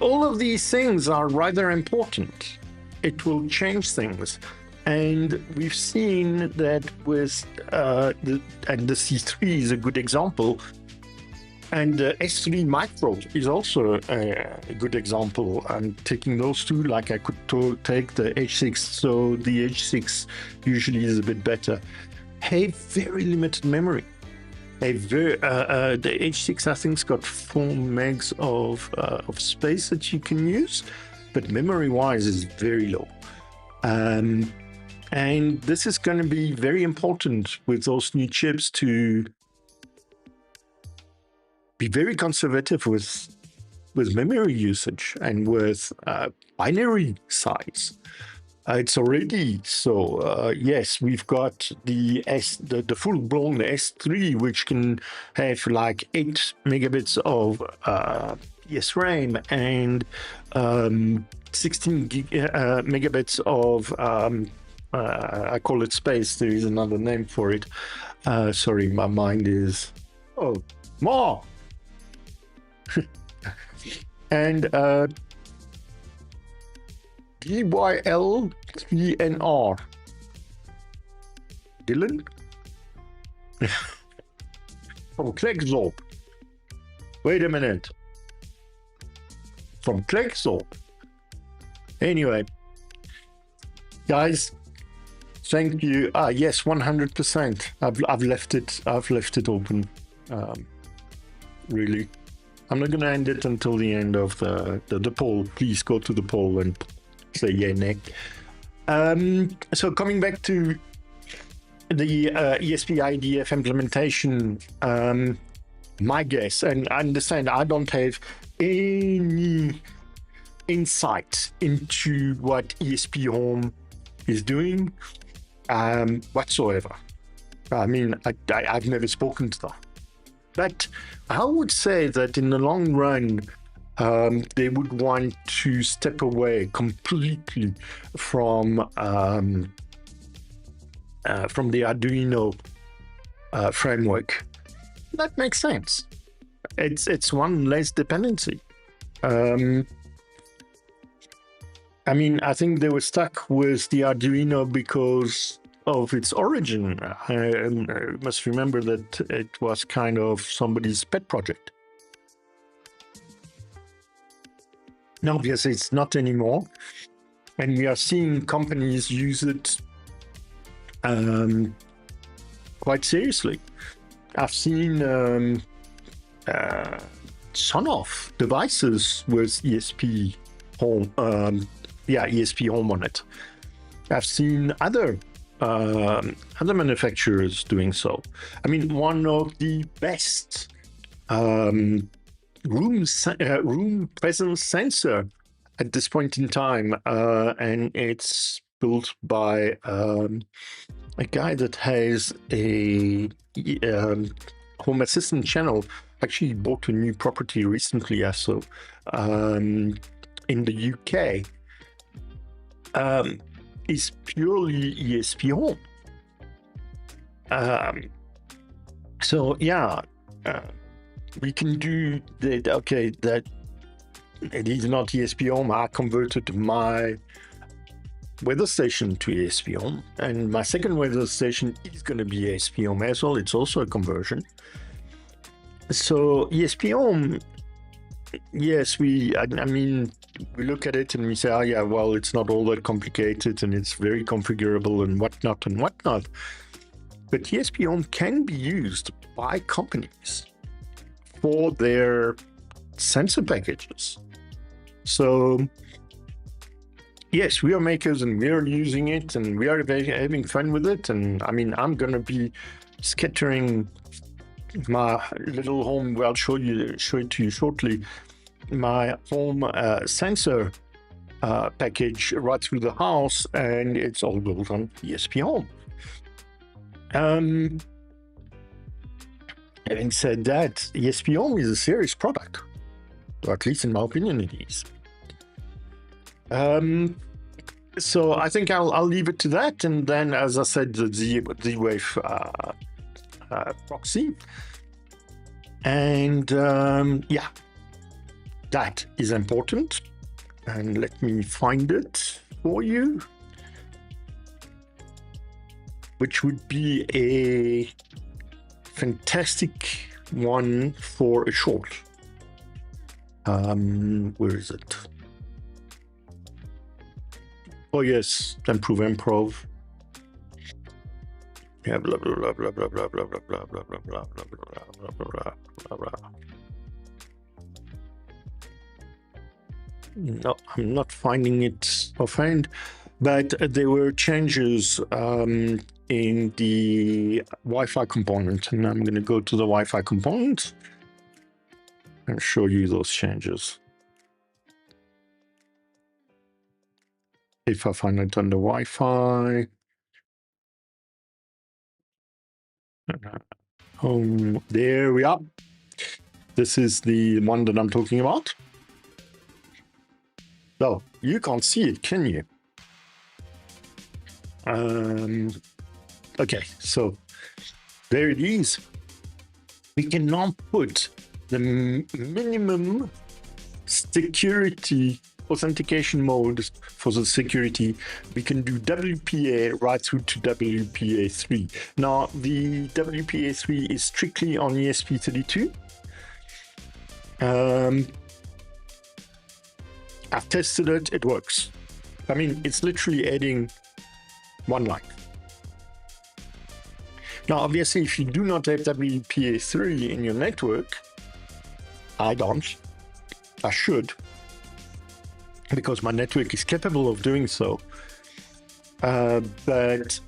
all of these things are rather important. It will change things. And we've seen that with the C3 is a good example. And the S3 Micro is also a good example. I'm taking those two, like I could take the H6, so the H6 usually is a bit better. Have very limited memory. The H6, I think, has got 4 megs of space that you can use, but memory-wise is very low. And this is going to be very important with those new chips to be very conservative with memory usage and with binary size. It's already so. Yes, we've got the full-blown S3, which can have like 8 megabits of RAM and 16 megabits of I call it space. There is another name for it. Sorry, my mind is more. And DYL3NR. Dylan? From Clickzorp. Wait a minute. From Clickzorp. Anyway, guys, thank you. Yes, 100%. I've left it open. Really. I'm not going to end it until the end of the poll. Please go to the poll and say yay, nay. So coming back to the ESP-IDF implementation, my guess, and I understand I don't have any insight into what ESPHome is doing whatsoever. I mean, I've never spoken to them. But I would say that in the long run, they would want to step away completely from the Arduino framework. That makes sense. It's one less dependency. I mean, I think they were stuck with the Arduino because of its origin. I must remember that it was kind of somebody's pet project. Now, obviously, it's not anymore. And we are seeing companies use it quite seriously. I've seen Sonoff devices with ESPHome, ESPHome on it. I've seen other manufacturers doing so. I mean, one of the best room presence sensor at this point in time, and it's built by a guy that has a home assistant channel. Actually bought a new property recently, also in the UK. Is purely ESPHome. So yeah, we can do that. Okay, that it is not ESPHome. I converted my weather station to ESPHome, and my second weather station is going to be ESPHome as well. It's also a conversion. So ESPHome, yes, I mean, we look at it and we say, oh yeah, well, it's not all that complicated and it's very configurable and whatnot and whatnot. But ESPHome can be used by companies for their sensor packages. So yes, we are makers and we are using it and we are having fun with it. And I mean, I'm going to be scattering my little home, well, I'll show it to you shortly, my home sensor package right through the house, and it's all built on ESPHome. Having said that, ESPHome is a serious product, or at least in my opinion it is. So I think I'll leave it to that, and then, as I said, the Z-Wave proxy, and yeah, that is important. And let me find it for you, which would be a fantastic one for a short. Where is it? Oh yes, ESPHome. Yeah, blah blah blah blah blah blah blah blah blah blah blah blah blah blah blah blah. No, I'm not finding it offhand, but there were changes in the Wi-Fi component, and I'm going to go to the Wi-Fi component and show you those changes. If I find it under Wi-Fi, home, there we are. This is the one that I'm talking about. So you can't see it, can you? Okay, so there it is. We can now put the minimum security authentication modes for the security. We can do WPA right through to WPA3. Now, the WPA3 is strictly on ESP32. I've tested it, it works. I mean, it's literally adding one line. Now, obviously, if you do not have WPA3 in your network, I don't, I should, because my network is capable of doing so. But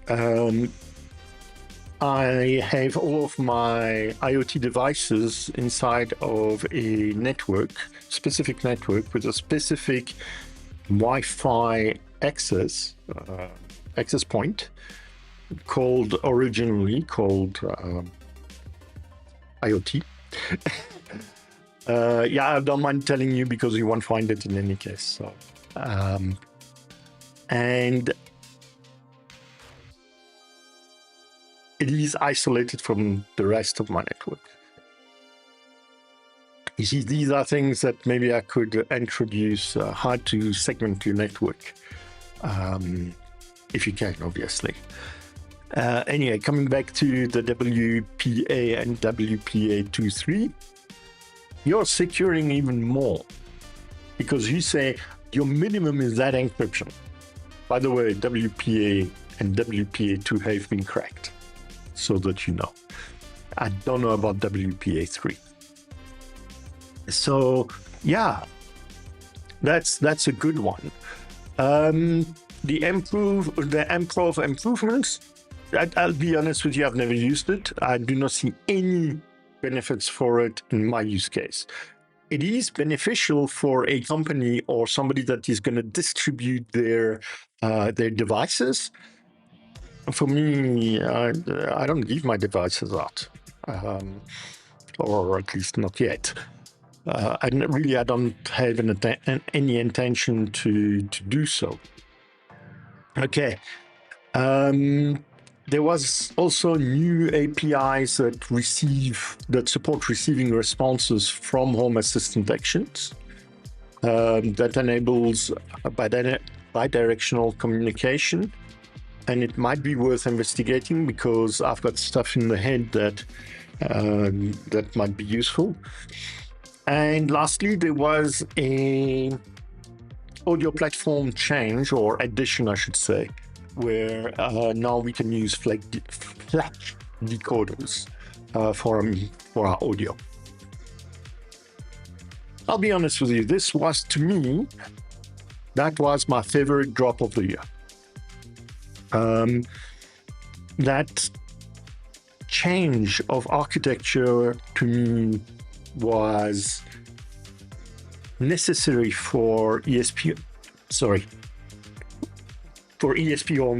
I have all of my IoT devices inside of a network, specific network with a specific Wi-Fi access point originally called IoT. Yeah, I don't mind telling you because you won't find it in any case. So, and it is isolated from the rest of my network. You see, these are things that maybe I could introduce, how to segment your network, if you can, obviously. Anyway, coming back to the WPA and WPA23, you're securing even more because you say your minimum is that encryption. By the way, WPA and WPA2 have been cracked, so that you know. I don't know about WPA3. So yeah, that's a good one. The improv improvements, I'll be honest with you, I've never used it. I do not see any benefits for it in my use case. It is beneficial for a company or somebody that is going to distribute their devices. For me, I don't give my devices out, or at least not yet. I don't have any intention to do so. Okay. there was also new APIs that support receiving responses from Home Assistant actions. That enables bidirectional communication, and it might be worth investigating because I've got stuff in the head that might be useful. And lastly, there was a audio platform change, or addition, I should say, where now we can use flash decoders for our audio. I'll be honest with you, this was, to me, that was my favorite drop of the year. That change of architecture to me was necessary for ESPHome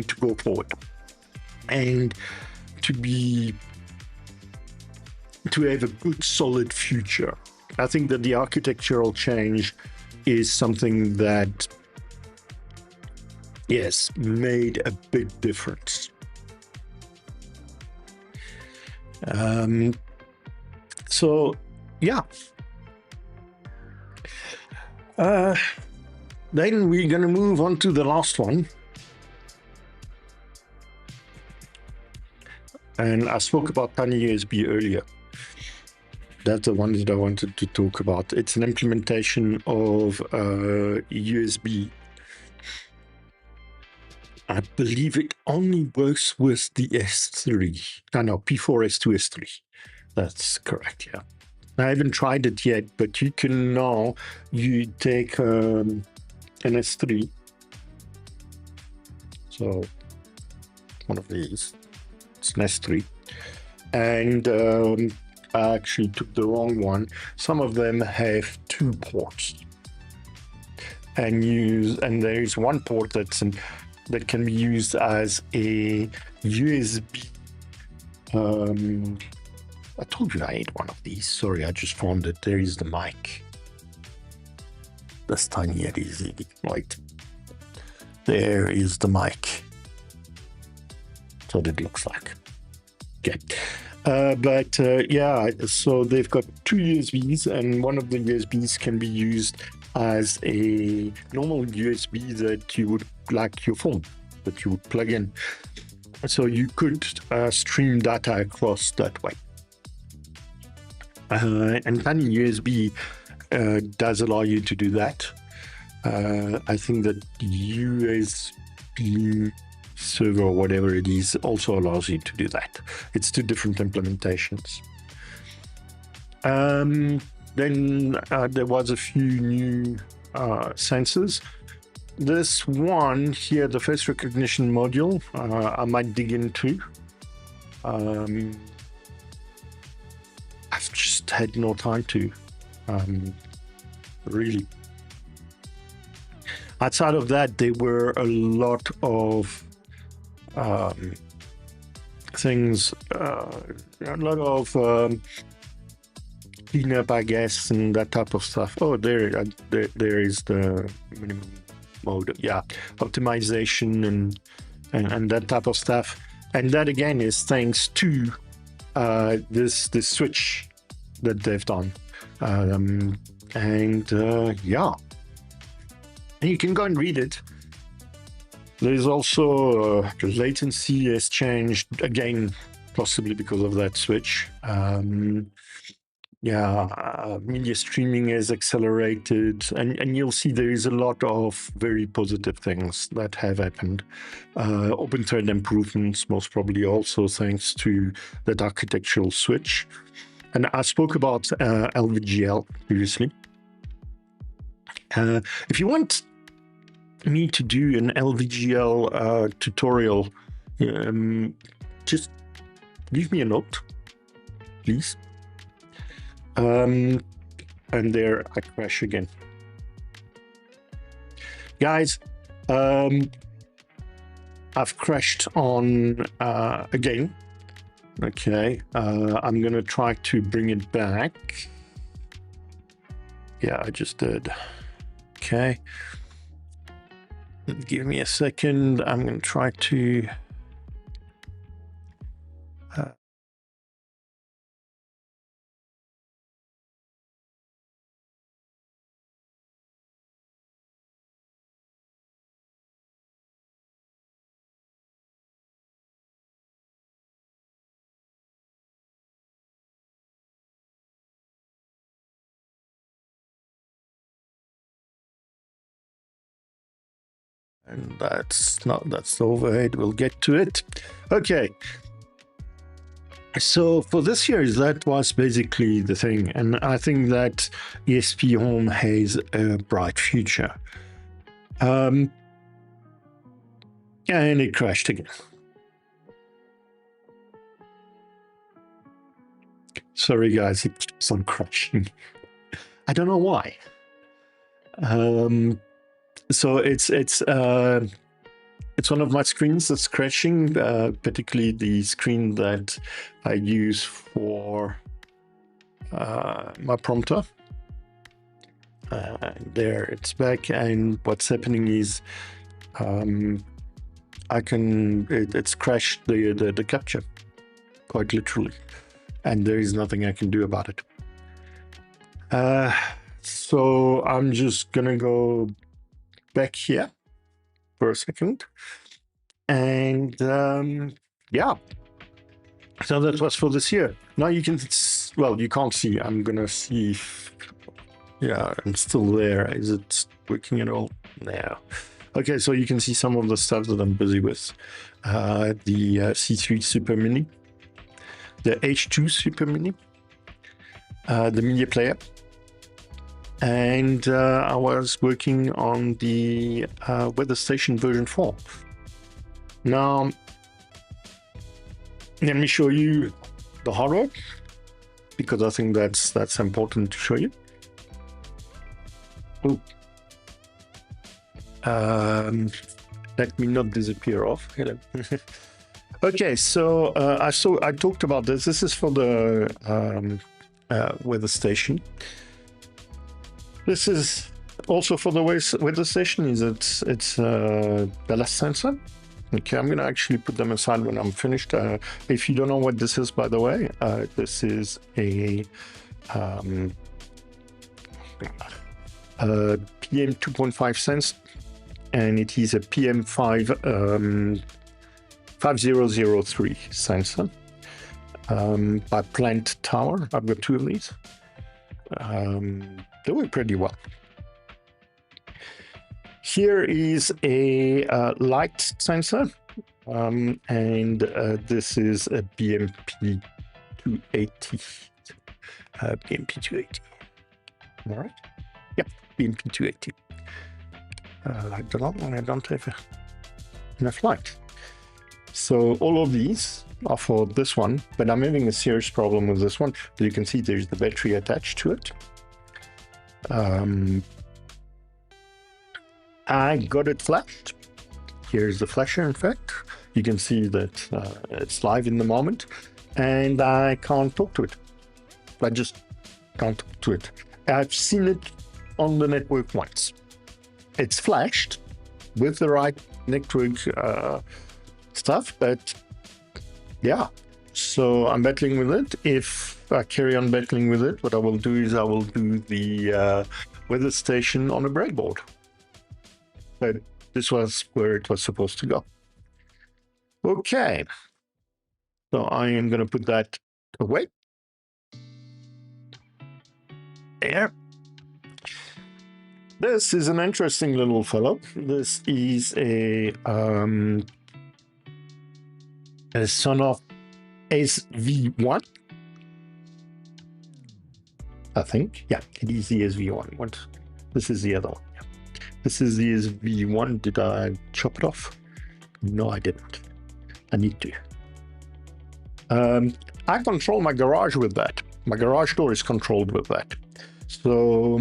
to go forward and to have a good solid future. I think that the architectural change is something that, yes, made a big difference. So yeah. Then we're going to move on to the last one. And I spoke about Tiny USB earlier. That's the one that I wanted to talk about. It's an implementation of USB. I believe it only works with the S3. No, P4S2 S3. That's correct, yeah. I haven't tried it yet, but you can now, you take an S3. So one of these, it's an S3. And I actually took the wrong one. Some of them have 2 ports. And there is one port that can be used as a USB. I told you I ate one of these. Sorry, I just found it. There is the mic. That's tiny. It is right. There is the mic. That's what it looks like. Okay. Yeah, so they've got 2 USBs, and one of the USBs can be used as a normal USB that you would, like your phone, that you would plug in. So you could stream data across that way. And Tiny USB does allow you to do that. I think that USB server or whatever it is also allows you to do that. It's 2 different implementations. Then there was a few new sensors. This one here, the face recognition module, I might dig into. I've just had no time to, really. Outside of that, there were a lot of things, a lot of cleanup, I guess, and that type of stuff. Oh, there is the minimum mode, yeah, optimization and that type of stuff. And that again is thanks to this switch that they've done. Yeah, and you can go and read it. There's also latency has changed again, possibly because of that switch. Media streaming is accelerated, and you'll see there is a lot of very positive things that have happened. Open thread improvements, most probably also thanks to that architectural switch. And I spoke about LVGL previously. If you want me to do an LVGL tutorial, just leave me a note, please. And there I crash again. Guys, I've crashed on again. Okay, I'm gonna try to bring it back. Yeah, I just did. Okay. Give me a second. I'm gonna try to And that's the overhead. We'll get to it. Okay. So for this year, that was basically the thing. And I think that ESPHome has a bright future. And it crashed again. Sorry, guys, it keeps on crashing. I don't know why. So it's one of my screens that's crashing, particularly the screen that I use for my prompter. There, it's back, and what's happening is it's crashed the capture, quite literally, and there is nothing I can do about it. So I'm just gonna go back here for a second, and yeah, so that was for this year. Now you can, well, you can't see. I'm gonna see if, yeah, I'm still there. Is it working at all? No. Okay, so you can see some of the stuff that I'm busy with. The C3 Super Mini, the H2 Super Mini, the media player, and I was working on the weather station version 4. Now, let me show you the hardware, because I think that's important to show you. Oh. Let me not disappear off. Hello. Okay, so I talked about this. This is for the weather station. This is also for the weather station. It's a ballast sensor. Okay, I'm gonna actually put them aside when I'm finished. If you don't know what this is, by the way, this is a PM 2.5 sense, and it is a PM 5003 sensor by Plant Tower. I've got 2 of these. They work pretty well. Here is a light sensor, and this is a BMP 280. BMP 280. All right. Yep, BMP 280. I don't know when I don't have enough light. So all of these are for this one, but I'm having a serious problem with this one. As you can see, there's the battery attached to it. I got it flashed. Here's the flasher, in fact. You can see that it's live in the moment, and I can't talk to it. I just can't talk to it. I've seen it on the network once. It's flashed with the right network stuff, but yeah. So I'm battling with it. If I carry on battling with it, what I will do is I will do the weather station on a breadboard. But this was where it was supposed to go. Okay. So I am going to put that away. There. This is an interesting little fellow. This is a son of SV1. I think. Yeah, it is the SV1. This is the other one. Yeah. This is the SV1. Did I chop it off? No, I didn't. I need to. I control my garage with that. My garage door is controlled with that. So,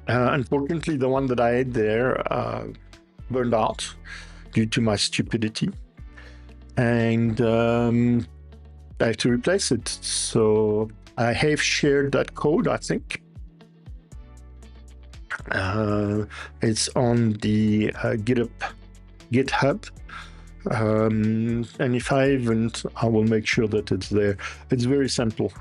unfortunately, the one that I had there burned out due to my stupidity. And I have to replace it. So I have shared that code, I think. It's on the GitHub. And if I haven't, I will make sure that it's there. It's very simple.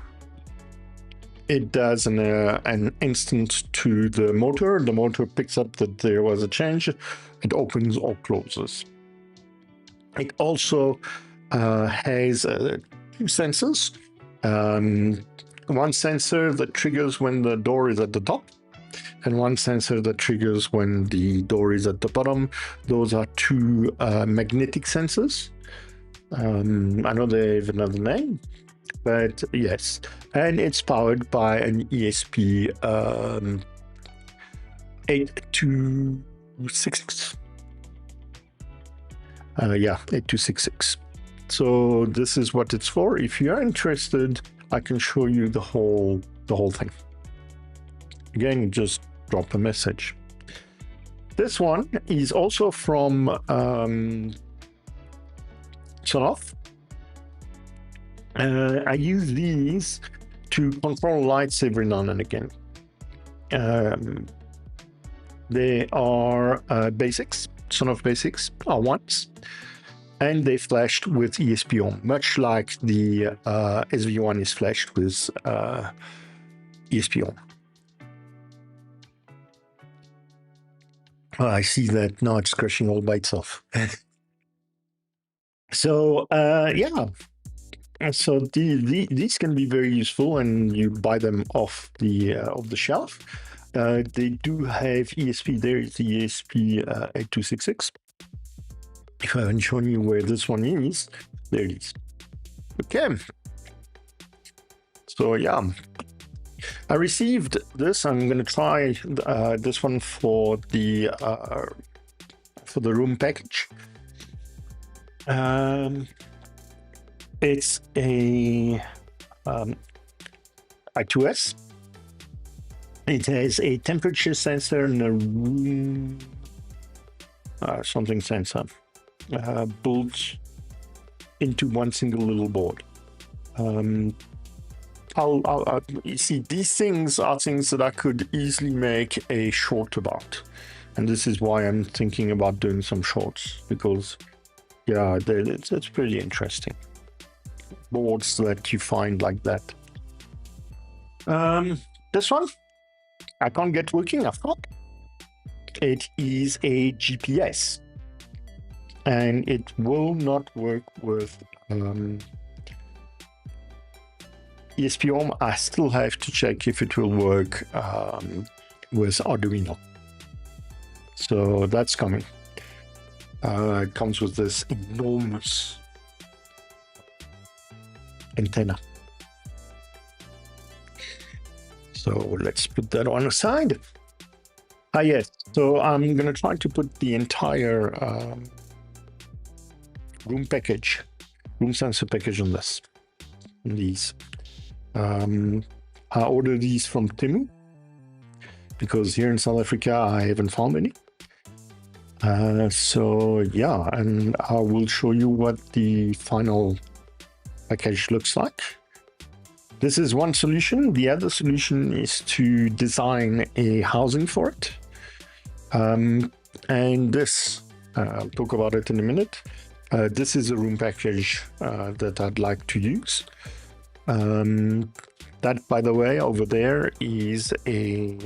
It does an instant to the motor. The motor picks up that there was a change. It opens or closes. It also has 2 sensors. One sensor that triggers when the door is at the top, and one sensor that triggers when the door is at the bottom. Those are two magnetic sensors. I know they have another name, but yes, and it's powered by an ESP 8266. Yeah, 8266. So this is what it's for. If you are interested, I can show you the whole thing. Again, just drop a message. This one is also from Sonoff. I use these to control lights every now and again. They are basics, Sonoff basics are ones, and they flashed with ESPHome, much like the SV1 is flashed with ESPHome. I see that now it's crashing all by itself. So yeah, so these can be very useful, and you buy them off the shelf. They do have ESP. There is the ESP 8266. If I haven't shown you where this one is, there it is. Okay. So yeah, I received this. I'm going to try this one for the room package. It's a I2S. It has a temperature sensor and a room something sensor built into one single little board. You see, these things are things that I could easily make a short about, and this is why I'm thinking about doing some shorts, because yeah, it's pretty interesting. Boards that you find like that. This one I can't get working, I've got. It is a GPS, and it will not work with ESPHome. I still have to check if it will work with Arduino. So that's coming. It comes with this enormous antenna. So let's put that on aside. Yes, so I'm going to try to put the entire room sensor package on this. On these. I ordered these from Temu because here in South Africa I haven't found any. So yeah, and I will show you what the final package looks like. This is one solution. The other solution is to design a housing for it. And this, I'll talk about it in a minute. This is a room package that I'd like to use. That, by the way, over there is a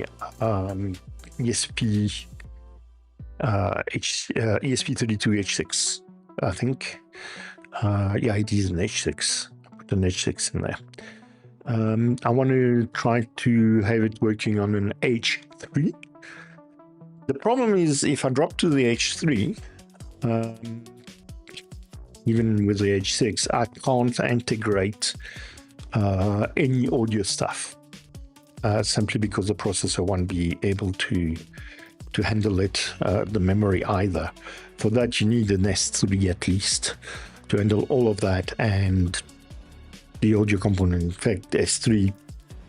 ESP32H6, I think. Yeah, it is an H6. I put an H6 in there. I want to try to have it working on an H3. The problem is if I drop to the H3, even with the H6, I can't integrate any audio stuff, simply because the processor won't be able to handle it, the memory either. For that, you need an S3 at least to handle all of that, and the audio component. In fact, S3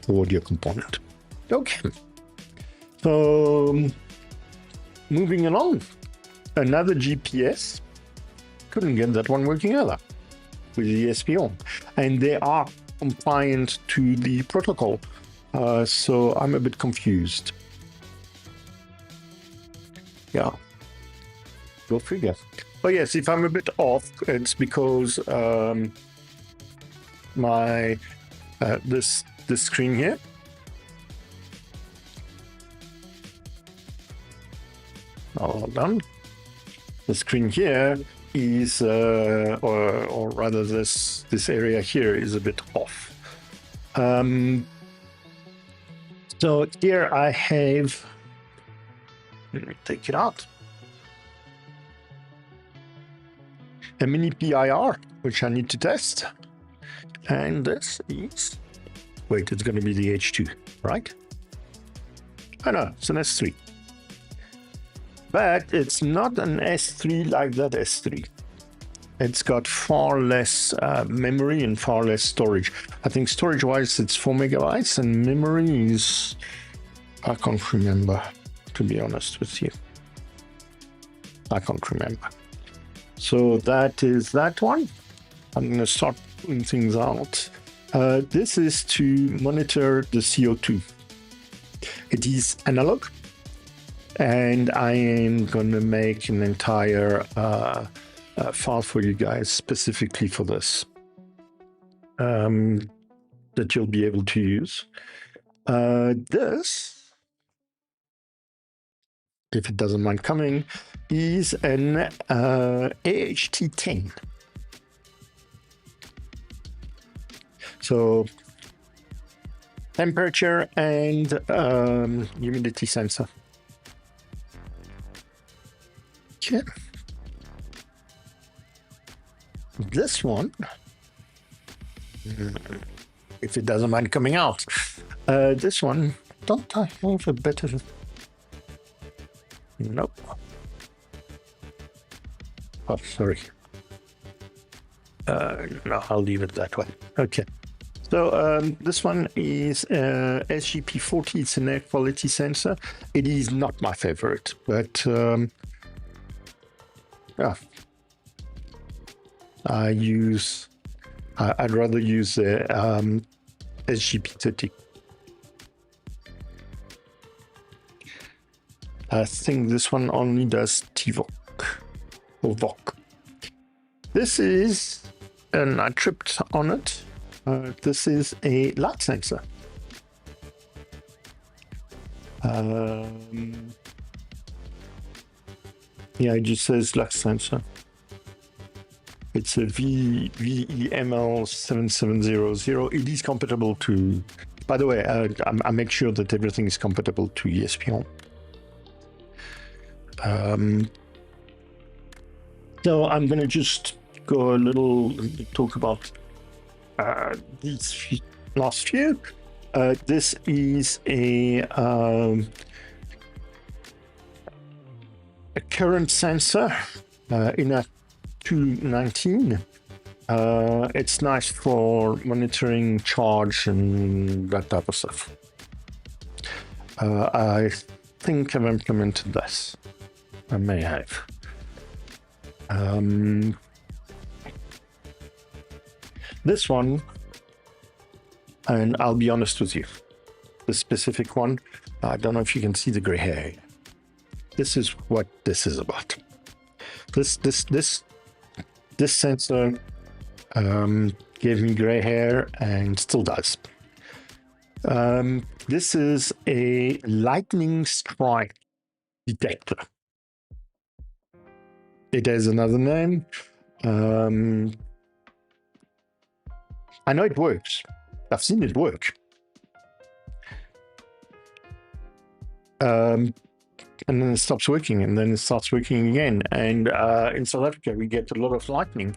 audio component. Okay, so moving along, another GPS. Couldn't get that one working either with the ESPHome, and they are compliant to the protocol, so I'm a bit confused. Yeah, go figure. But yes, if I'm a bit off, it's because my this screen here, all done. The screen here is, or rather, this area here is a bit off. So here I have Let me take it out. A mini PIR, which I need to test. And this is... Wait, it's going to be the H2, right? Oh no, it's an S3. But it's not an S3 like that S3. It's got far less memory and far less storage. I think storage-wise, it's 4 megabytes, and memory is... I can't remember, to be honest with you. I can't remember. So that is that one. I'm going to start pulling things out. This is to monitor the CO2. It is analog, and I am going to make an entire file for you guys specifically for this that you'll be able to use. This, if it doesn't mind coming, is an AHT10. So temperature and humidity sensor. Okay. This one, if it doesn't mind coming out, this one, don't I have a better... Nope. Oh, sorry. No, I'll leave it that way. Okay. So this one is SGP40. It's an air quality sensor. It is not my favorite, but yeah. I'd rather use the SGP30. I think this one only does TVOC or VOC. This is, and I tripped on it. This is a light sensor. Yeah, it just says light sensor. It's a VEML7700. It is compatible to, by the way, I make sure that everything is compatible to ESPHome. So I'm going to just go a little talk about these last few. This is a current sensor in a 219. It's nice for monitoring charge and that type of stuff. I think I've implemented this. I may have. This one, and I'll be honest with you, the specific one, I don't know if you can see the gray hair. This is what this is about. This sensor gave me gray hair and still does. This is a lightning strike detector. It has another name. I know it works. I've seen it work. And then it stops working, and then it starts working again. And in South Africa, we get a lot of lightning.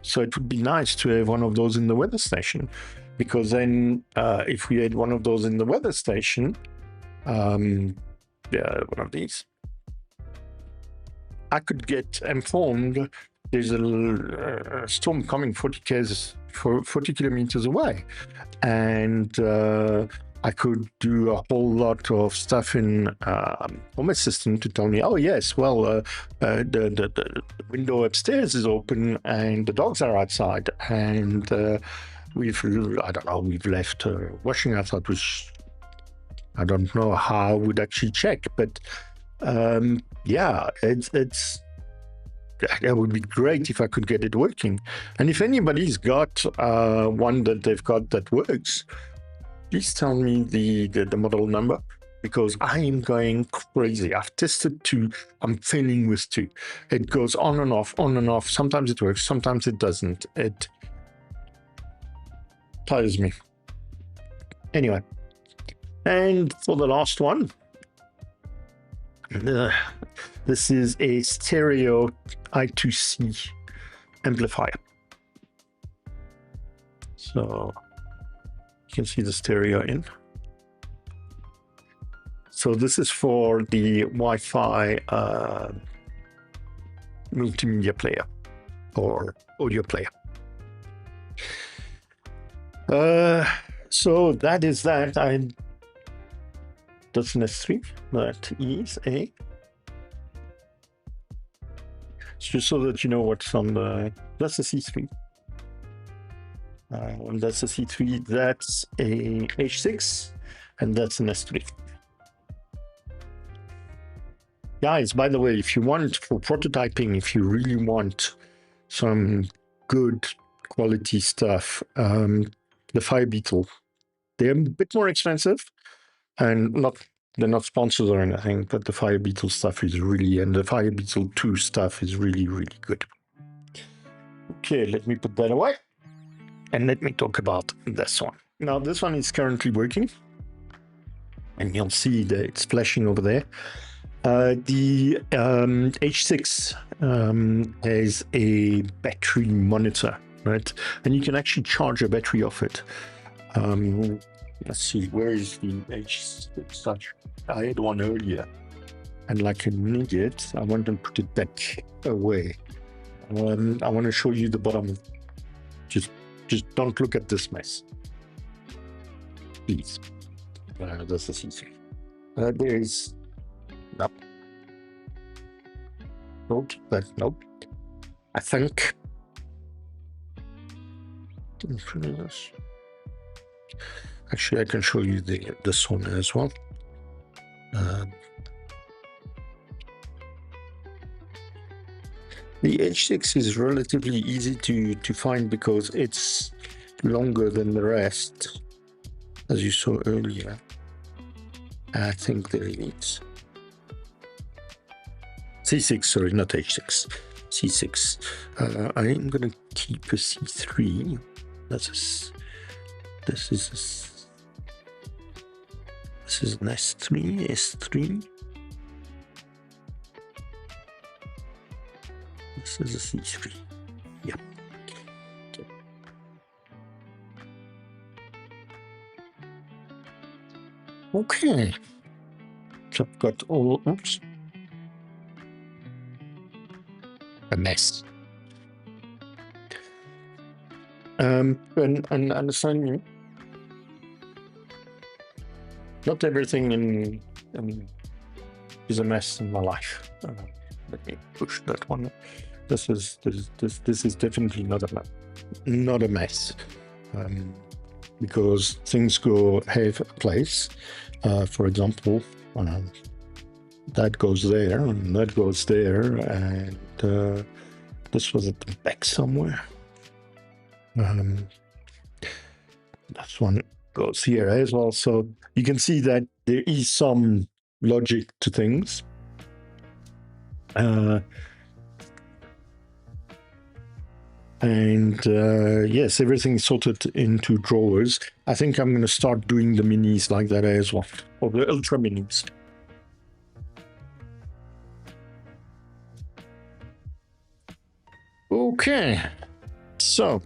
So it would be nice to have one of those in the weather station, because then if we had one of those in the weather station, one of these, I could get informed there's a storm coming 40 kilometers away. And I could do a whole lot of stuff in Home Assistant to tell me, oh yes, well, the window upstairs is open and the dogs are outside, and we've left washing outside, which I don't know how I would actually check, but yeah, that would be great if I could get it working. And if anybody's got one that they've got that works, please tell me the model number, because I am going crazy. I've tested 2. I'm failing with 2. It goes on and off, on and off. Sometimes it works, sometimes it doesn't. It tires me. Anyway, and for the last one, This is a stereo I2C amplifier. So you can see the stereo in. So this is for the Wi-Fi multimedia player or audio player. So that is that. That's an S3. That is a. Just so that you know what's on the. That's a C3. That's a C3. That's a H6, and that's an S3. Guys, by the way, if you want for prototyping, if you really want some good quality stuff, the Fire Beetle, they're a bit more expensive, and they're not sponsors or anything, but the Fire Beetle stuff is really, and the Fire Beetle 2 stuff is really, really good. Okay, let me put that away, and let me talk about this one. Now, this one is currently working, and you'll see that it's flashing over there. The H6 has a battery monitor, right? And you can actually charge a battery off it. Let's see, where is the H6? I had one earlier, and like an idiot, I want to put it back away. I want to show you the bottom. Just don't look at this mess, please. This is easy. There is. Nope. Nope, but nope. I think. Actually, I can show you this one as well. The H6 is relatively easy to find because it's longer than the rest, as you saw earlier. I think there it is. C6, sorry, not H6. C6. I am going to keep a C3. This is an S3. S3. This is a C3. Yeah. Okay. So I've got all. Oops. A mess. And understand me. Not everything is a mess in my life. Let me push that one. This is definitely not a mess, because things have a place. For example, that goes there and that goes there, and this was at the back somewhere. This one goes here as well. So you can see that there is some logic to things. Yes, everything is sorted into drawers. I think I'm going to start doing the minis like that as well, or the ultra minis. Okay, so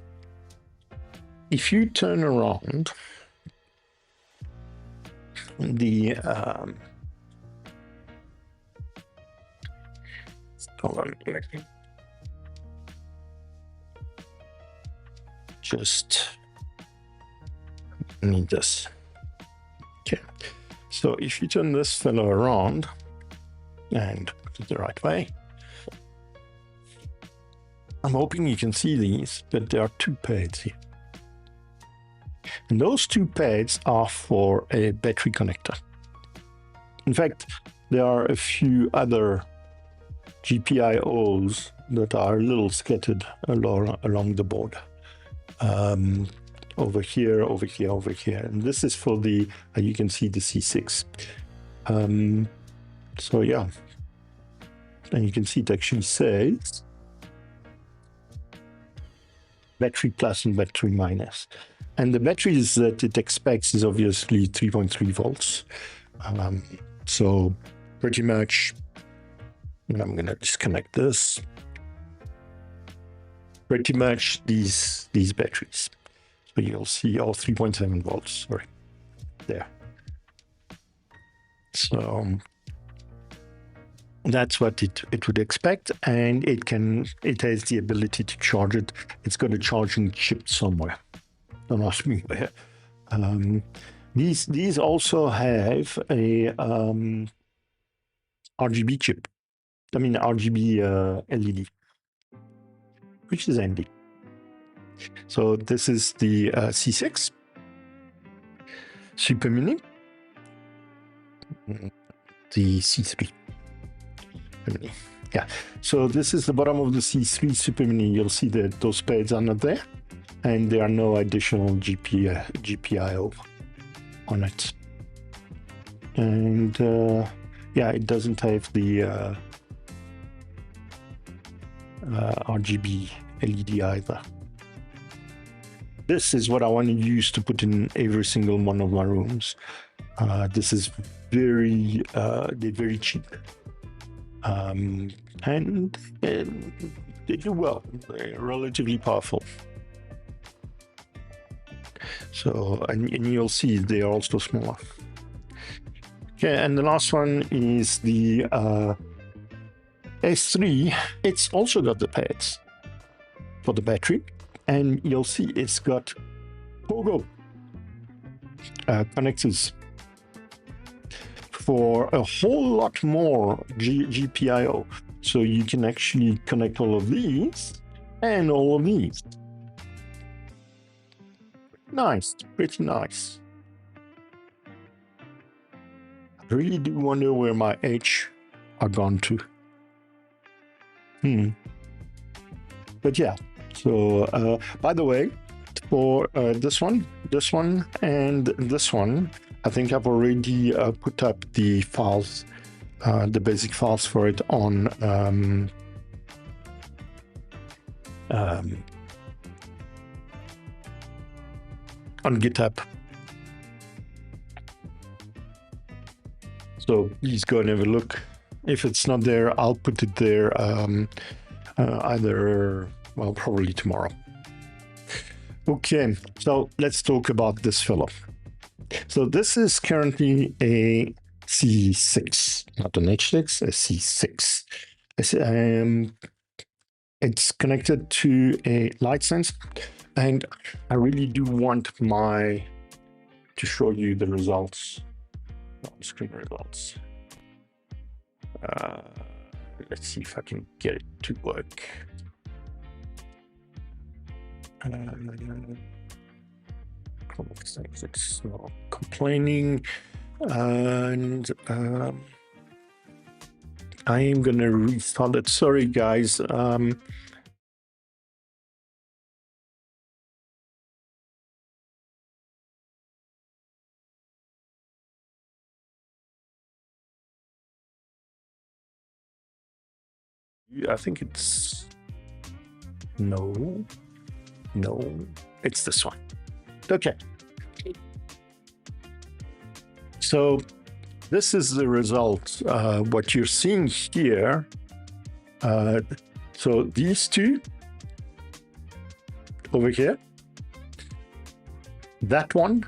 if you turn around the hold on, just need this. Okay, so if you turn this fellow around and put it the right way, I'm hoping you can see these, but there are two pads here. And those two pads are for a battery connector. In fact, there are a few other GPIOs that are a little scattered along the board. Over here, over here, over here. And this is for the, you can see the C6. So yeah. And you can see it actually says battery plus and battery minus. And the batteries that it expects is obviously 3.3 volts. So pretty much, and I'm gonna disconnect this. Pretty much these batteries. So you'll see all 3.7 volts. Sorry, there. So that's what it would expect, and it has the ability to charge it. It's got a charging chip somewhere. Don't ask me where. These also have a RGB chip. I mean RGB LED, which is handy. So this is the C6 Super Mini, the C3 Mini. Yeah. So this is the bottom of the C3 Super Mini. You'll see that those pads are not there, and there are no additional GPIO on it. And yeah, it doesn't have the RGB LED either. This is what I want to use to put in every single one of my rooms. This is they're very cheap. And they do well. They're relatively powerful. So, and you'll see they are also smaller. Okay, and the last one is the S3. It's also got the pads for the battery, and you'll see it's got pogo connectors for a whole lot more GPIO. So you can actually connect all of these and all of these. Nice, pretty nice. I really do wonder where my H are gone to. But yeah, so by the way, for this one, and this one, I think I've already put up the files, the basic files for it on GitHub. So please go and have a look. If it's not there, I'll put it there either, well, probably tomorrow. Okay, so let's talk about this fellow. So this is currently a C6, not an H6, a C6. It's connected to a light sense, and I really do want to show you the results, on-screen results. Let's see if I can get it to work. It's not complaining, and I am gonna restart it. Sorry, guys. I think it's no, it's this one. Okay. So this is the result. What you're seeing here. So these two over here, that one,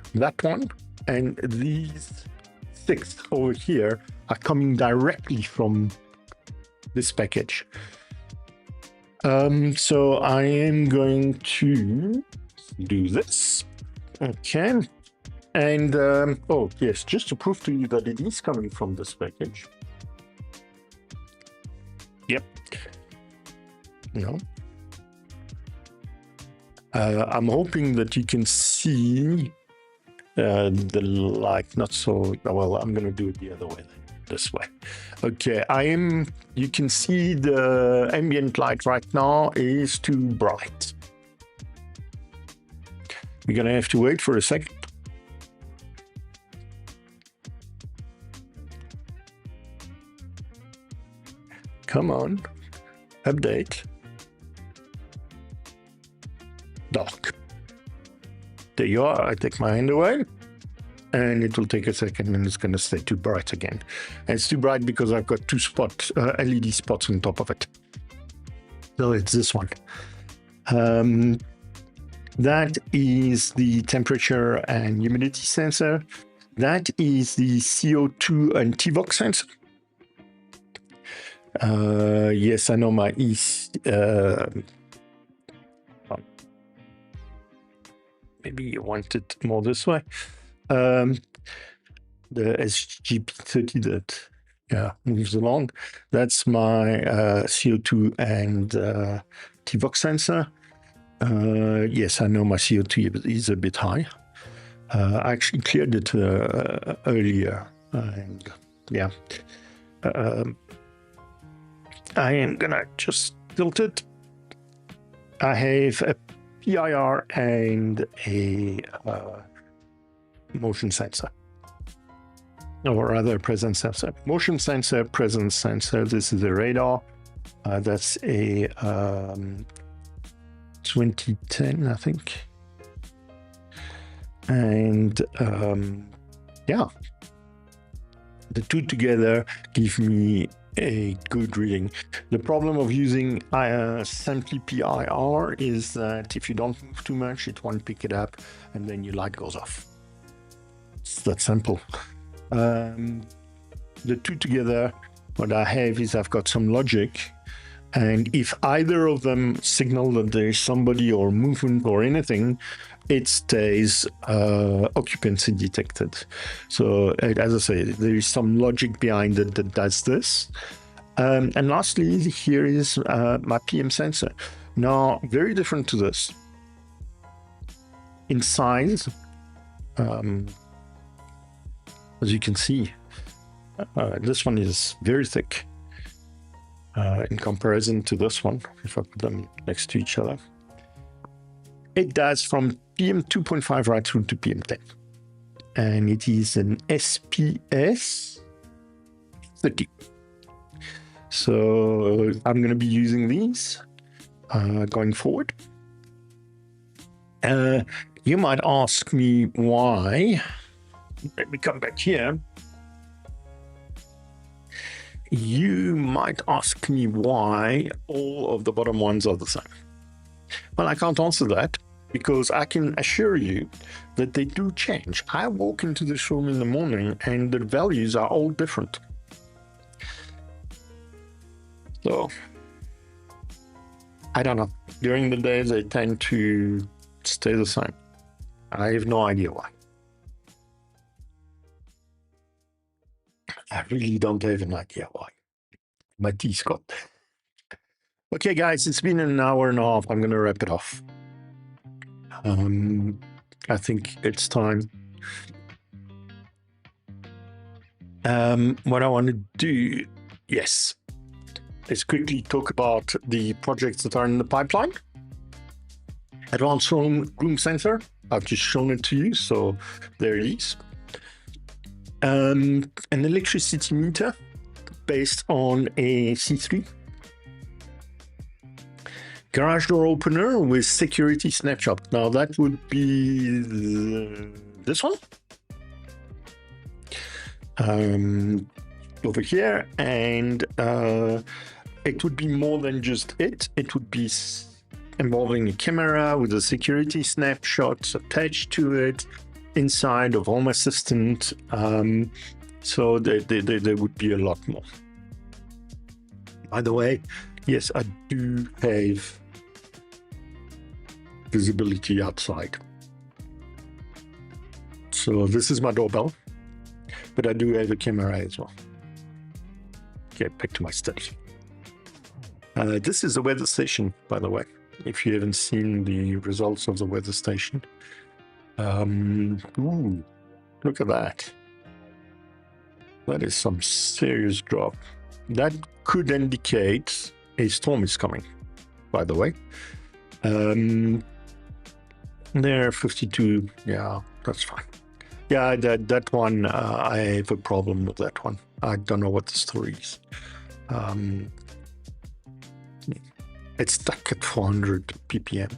and these 6 over here are coming directly from this package. So I am going to do this. Okay. And oh yes, just to prove to you that it is coming from this package. Yep. No. I'm hoping that you can see the light, not so well. I'm going to do it the other way, this way. Okay, you can see the ambient light right now is too bright. We're going to have to wait for a second. Come on, update. Dark. There you are. I take my hand away. and it will take a second, and it's going to stay too bright again. And it's too bright because I've got two LED spots on top of it. So it's this one. That is the temperature and humidity sensor. That is the CO2 and TVOC sensor. Yes, I know my maybe you want it more this way. The SGP30 that moves along. That's my CO2 and TVOC sensor. Yes, I know my CO2 is a bit high. I actually cleared it earlier, and yeah. I am gonna just tilt it. I have a PIR and a motion sensor, or rather presence sensor. Motion sensor, presence sensor. This is a radar. That's a 2010, I think. And yeah, the two together give me a good reading. The problem of using simply PIR is that if you don't move too much, it won't pick it up, and then your light goes off. It's that simple. The two together, what I have is I've got some logic, and if either of them signal that there's somebody or movement or anything, it stays occupancy detected. So as I say, there is some logic behind it that does this. And lastly, here is my PM sensor. Now, very different to this. In size, as you can see, this one is very thick in comparison to this one, if I put them next to each other. It does from PM 2.5 right through to PM 10. And it is an SPS 30. So I'm going to be using these going forward. You might ask me why. Let me come back here. You might ask me why all of the bottom ones are the same. Well, I can't answer that, because I can assure you that they do change. I walk into this room in the morning and the values are all different. So, I don't know. During the day, they tend to stay the same. I have no idea why. I really don't have an idea why. My tea's got. Okay, guys, it's been an hour and a half. I'm going to wrap it off. I think it's time. What I want to do, yes, is quickly talk about the projects that are in the pipeline. Advanced room sensor, I've just shown it to you, so there it is. An electricity meter based on a C3. Garage door opener with security snapshot. Now that would be this one. Over here, and it would be more than just it. It would be involving a camera with a security snapshot attached to it, inside of Home Assistant. So there would be a lot more. By the way, yes, I do have visibility outside. So this is my doorbell, but I do have a camera as well. Okay, back to my study. This is the weather station, by the way, if you haven't seen the results of the weather station. Ooh, look at that. That is some serious drop. That could indicate a storm is coming, by the way. There, 52, yeah, that's fine. Yeah, that one, I have a problem with that one. I don't know what the story is. It's stuck at 400 ppm.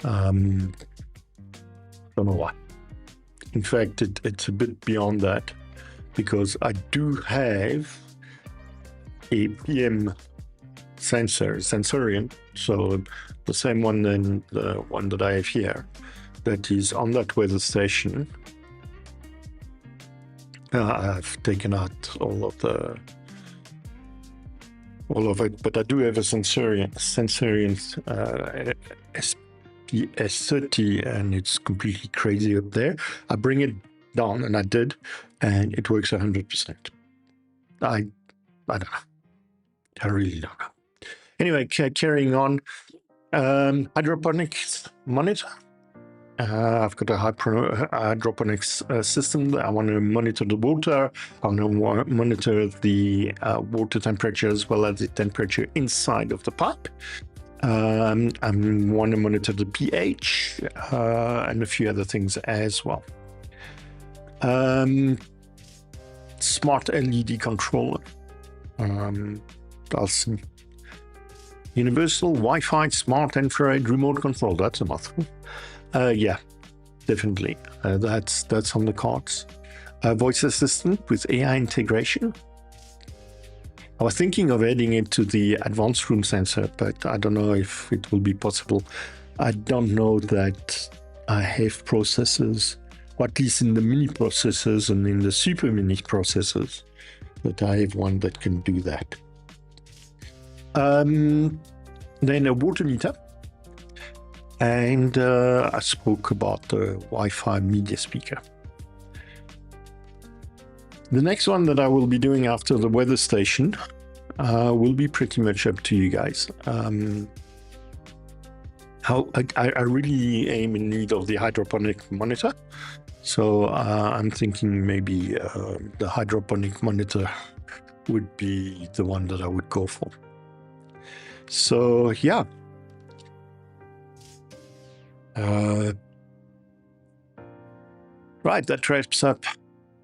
Don't know why. In fact, it's a bit beyond that, because I do have a PM sensorium, so the same one than the one that I have here, that is on that weather station. I've taken out all of it, but I do have a sensorium S30, and it's completely crazy up there. I bring it down, and I did, and it works 100%. I don't know. I really don't know. Anyway, carrying on. Hydroponics monitor. I've got a hydroponics system. I want to monitor the water. I want to monitor the water temperature as well as the temperature inside of the pipe. I want to monitor the pH and a few other things as well. Smart LED controller. That's universal Wi-Fi smart infrared remote control. That's a mouthful. Yeah, definitely. That's on the cards. Voice assistant with AI integration. I was thinking of adding it to the advanced room sensor, but I don't know if it will be possible. I don't know that I have processors, or at least in the mini processors and in the super mini processors, but I have one that can do that. Then a water meter. And I spoke about the Wi-Fi media speaker. The next one that I will be doing after the weather station will be pretty much up to you guys. I really am in need of the hydroponic monitor. So I'm thinking maybe the hydroponic monitor would be the one that I would go for. So yeah. Right, that wraps up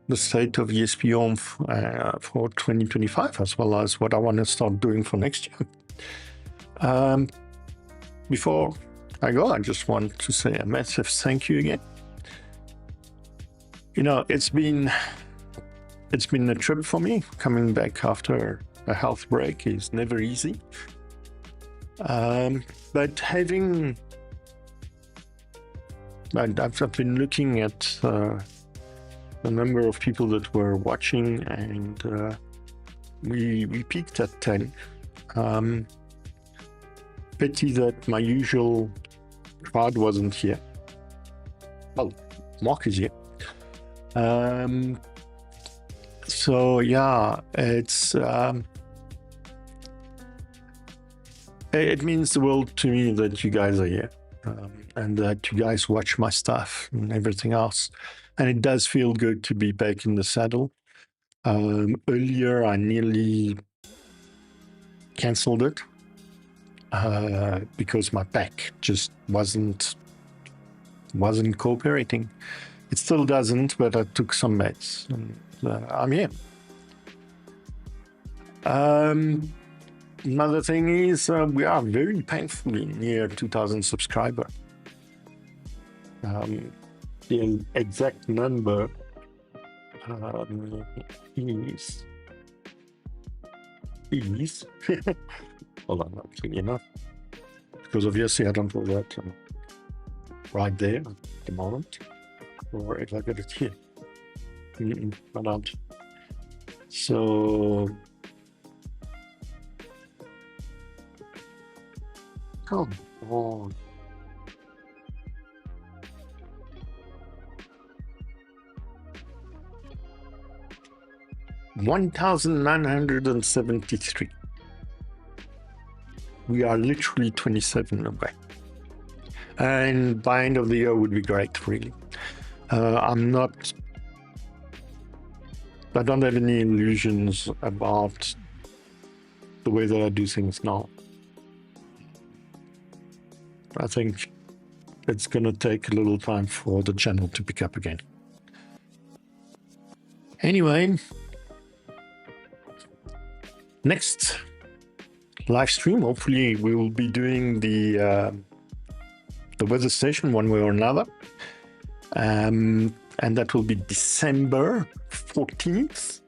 the state of ESPHome for 2025, as well as what I want to start doing for next year. Before I go, I just want to say a massive thank you again. You know, it's been a trip for me. Coming back after a health break is never easy. But I've been looking at the number of people that were watching, and we peaked at 10. Pity that my usual crowd wasn't here. Well, Mark is here. So yeah, it means the world to me that you guys are here. And that you guys watch my stuff and everything else. And it does feel good to be back in the saddle. Earlier, I nearly canceled it because my back just wasn't cooperating. It still doesn't, but I took some meds, and I'm here. Another thing is we are very painfully near 2,000 subscribers. The exact number is hold on, I'm thinking enough, because obviously I don't know that right there at the moment, or if I got it here. I don't. So come on. 1,973. We are literally 27 away. And by end of the year would be great, really. I don't have any illusions about the way that I do things now. I think it's going to take a little time for the channel to pick up again. Anyway, next live stream, hopefully we will be doing the weather station one way or another. and that will be December 14th.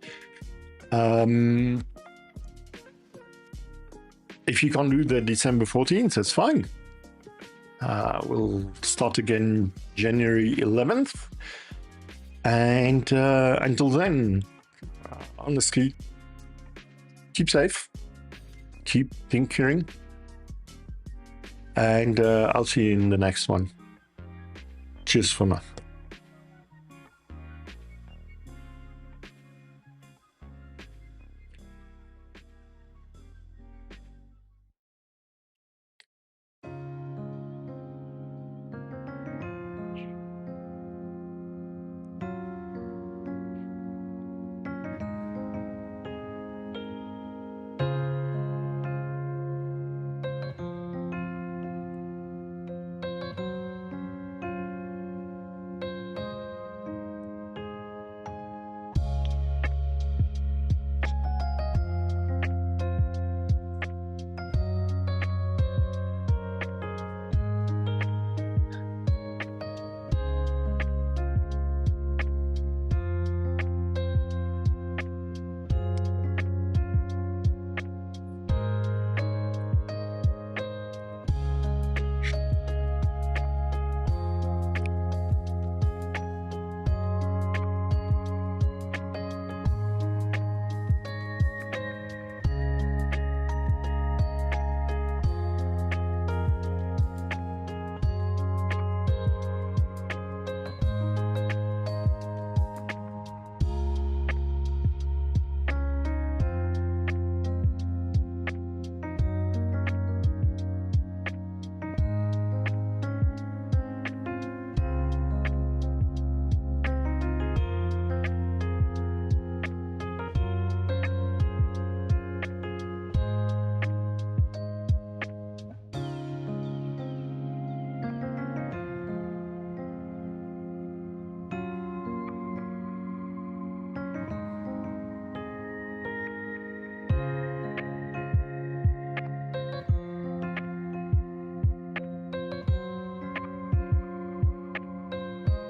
If you can't do the December 14th, that's fine. We'll start again January 11th. And until then, honestly, keep safe, keep tinkering, and I'll see you in the next one. Cheers for now.